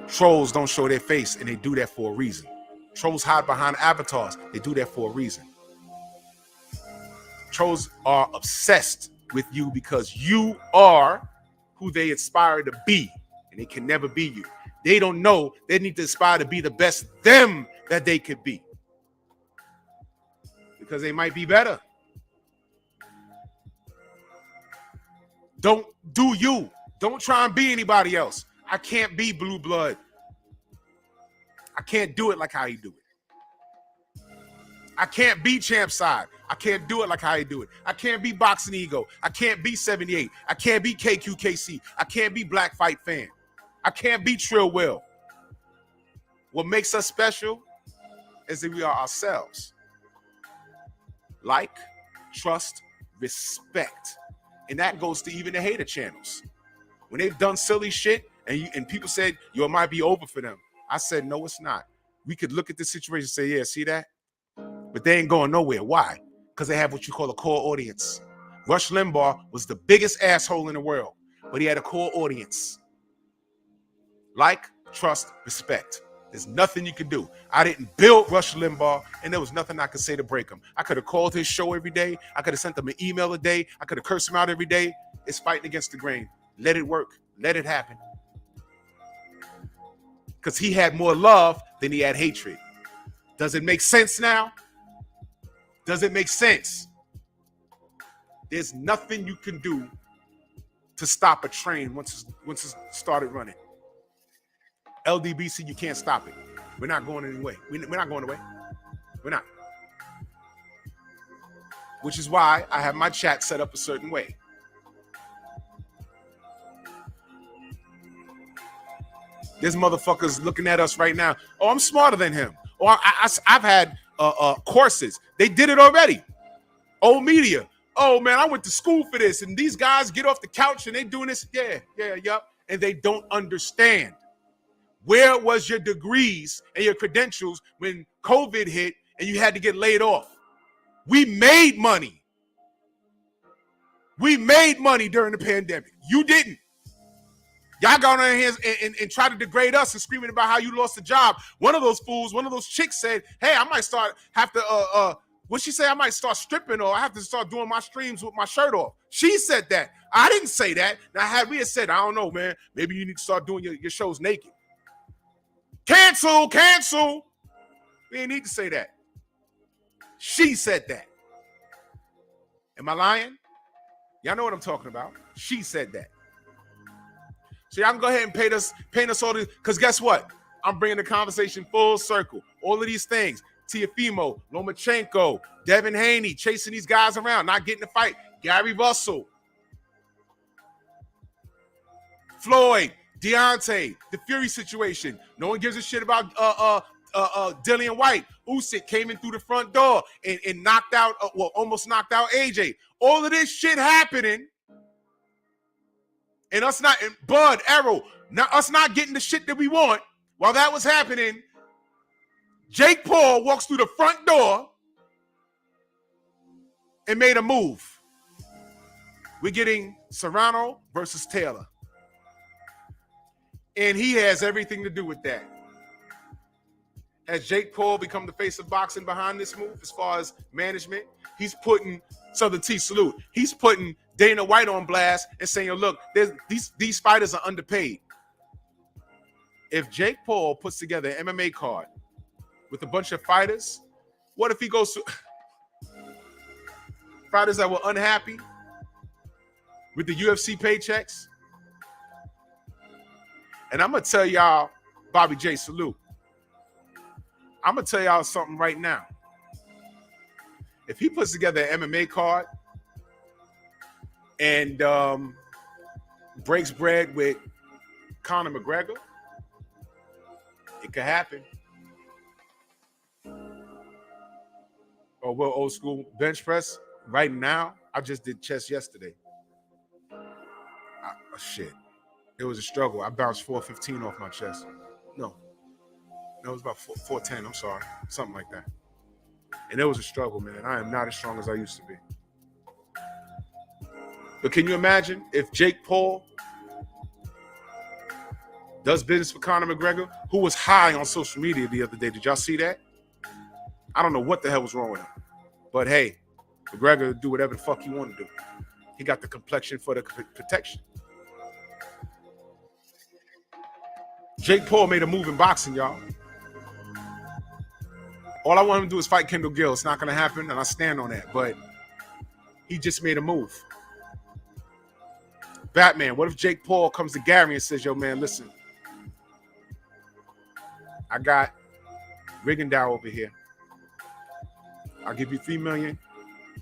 Speaker 2: Trolls don't show their face, and they do that for a reason. Trolls hide behind avatars. They do that for a reason. Trolls are obsessed with you because you are who they aspire to be, and they can never be you. They don't know they need to aspire to be the best them that they could be, because they might be better. Don't do you. Don't try and be anybody else. I can't be Blue Blood. I can't do it like how you do it. I can't be Champ Side. I can't do it like how you do it. I can't be Boxing Ego. I can't be 78. I can't be KQKC. I can't be Black Fight Fan. I can't be Trill Will. What makes us special is that we are ourselves. Like, trust, respect. And that goes to even the hater channels. When they've done silly shit and people said, yo, it might be over for them. I said, no, it's not. We could look at the situation and say, yeah, see that? But they ain't going nowhere. Why? Because they have what you call a core audience. Rush Limbaugh was the biggest asshole in the world, but he had a core audience. Like, trust, respect. There's nothing you can do. I didn't build Rush Limbaugh, and there was nothing I could say to break him. I could have called his show every day. I could have sent him an email a day. I could have cursed him out every day. It's fighting against the grain. Let it work. Let it happen. Because he had more love than he had hatred. Does it make sense now? Does it make sense? There's nothing you can do to stop a train once it's started running. LDBC, you can't stop it. We're not going anyway. We're not going away. We're not. Which is why I have my chat set up a certain way. There's motherfuckers looking at us right now. Oh, I'm smarter than him. Or I've had courses. They did it already. Old media. Oh, man, I went to school for this. And these guys get off the couch and they doing this. Yup. And they don't understand. Where was your degrees and your credentials when COVID hit and you had to get laid off? We made money. We made money during the pandemic. You didn't. Y'all got on their hands and try to degrade us and screaming about how you lost a job. One of those fools, one of those chicks said, hey, I might what'd she say? I might start stripping, or I have to start doing my streams with my shirt off. She said that. I didn't say that. Now, had we had said, I don't know, man, maybe you need to start doing your shows naked. Cancel. We didn't need to say that. She said that. Am I lying? Y'all know what I'm talking about. She said that. So y'all can go ahead and paint us all this, because guess what? I'm bringing the conversation full circle. All of these things, Teofimo, Lomachenko, Devin Haney, chasing these guys around, not getting the fight. Gary Russell, Floyd, Deontay, the Fury situation. No one gives a shit about Dillian White. Usyk came in through the front door and knocked out, almost knocked out AJ. All of this shit happening, and us not, and Bud, Arrow, us not getting the shit that we want. While that was happening, Jake Paul walks through the front door and made a move. We're getting Serrano versus Taylor. And he has everything to do with that. Has Jake Paul become the face of boxing behind this move as far as management? He's putting Southern T salute. He's putting Dana White on blast and saying, "Yo, look, these fighters are underpaid." If Jake Paul puts together an MMA card with a bunch of fighters, what if he goes to fighters that were unhappy with the UFC paychecks? And I'm going to tell y'all, Bobby J, salute. I'm going to tell y'all something right now. If he puts together an MMA card and breaks bread with Conor McGregor, it could happen. Or well, old school bench press right now. I just did chest yesterday. Shit. It was a struggle. I bounced 415 off my chest. No, it was about 410. I'm sorry. Something like that. And it was a struggle, man. I am not as strong as I used to be. But can you imagine if Jake Paul does business for Conor McGregor, who was high on social media the other day? Did y'all see that? I don't know what the hell was wrong with him. But hey, McGregor do whatever the fuck he wanted to do. He got the complexion for the protection. Jake Paul made a move in boxing, y'all. All I want him to do is fight Kendall Gill. It's not going to happen, and I stand on that. But he just made a move. Batman, what if Jake Paul comes to Gary and says, "Yo, man, listen. I got Rigondeaux over here. I'll give you $3 million.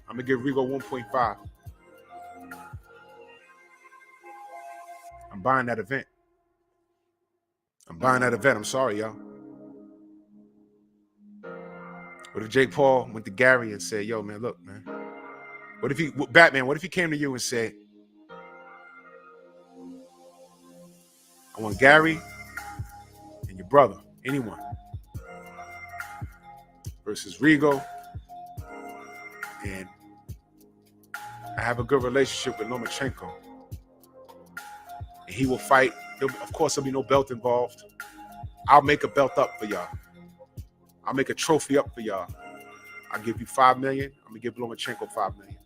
Speaker 2: I'm going to give Rigo 1.5. I'm buying that event. I'm sorry, y'all." What if Jake Paul went to Gary and said, "Yo, man, look, man. What if he came to you and said, I want Gary and your brother, anyone, versus Rigo, and I have a good relationship with Lomachenko, and he will fight. Of course, there'll be no belt involved. I'll make a belt up for y'all. I'll make a trophy up for y'all. I'll give you $5 million. I'm gonna give Lomachenko $5 million.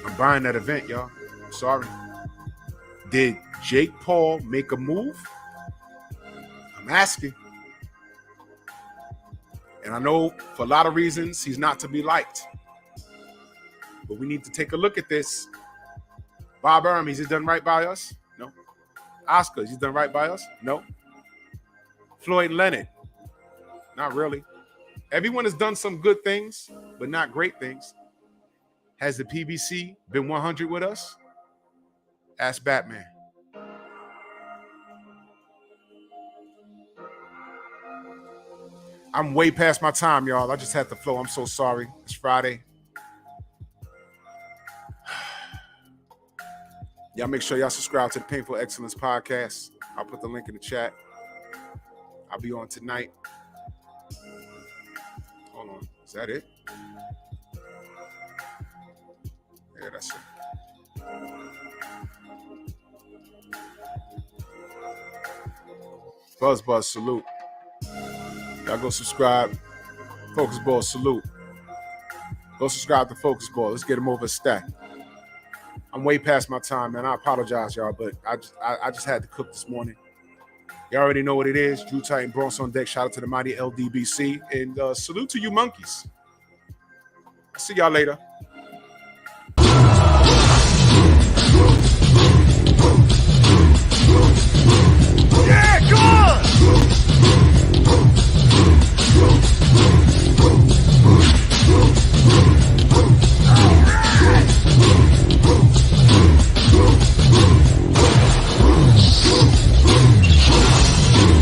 Speaker 2: I'm buying that event, y'all. I'm sorry. Did Jake Paul make a move? I'm asking. And I know for a lot of reasons he's not to be liked. But we need to take a look at this. Bob Arum, is he done right by us? No. Oscar, is he done right by us? No. Floyd Leonard, not really. Everyone has done some good things, but not great things. Has the PBC been 100 with us? Ask Batman. I'm way past my time, y'all. I just had to flow. I'm so sorry. It's Friday. Y'all make sure y'all subscribe to the Painful Excellence Podcast. I'll put the link in the chat. I'll be on tonight. Hold on. Is that it? Yeah, that's it. Buzz, salute. Y'all go subscribe. Focus Ball, salute. Go subscribe to Focus Ball. Let's get him over a stack. I'm way past my time, man. I apologize, y'all, but I just had to cook this morning. You already know what it is. Drew Titan, Bronx on deck. Shout out to the mighty LDBC. And salute to you monkeys. See y'all later.
Speaker 3: Yeah, come on!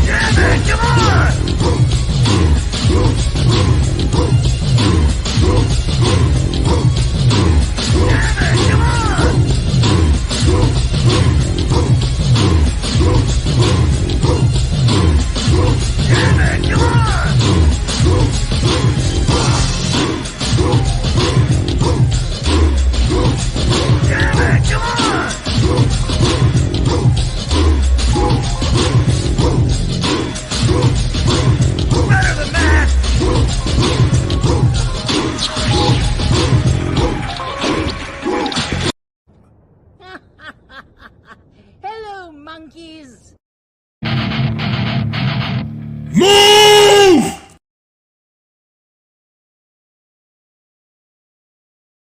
Speaker 3: Yeah, man, come on! Yeah, man, come on! Yeah, man, come on! Yeah, man, come on! Better than that!
Speaker 7: Hello, monkeys.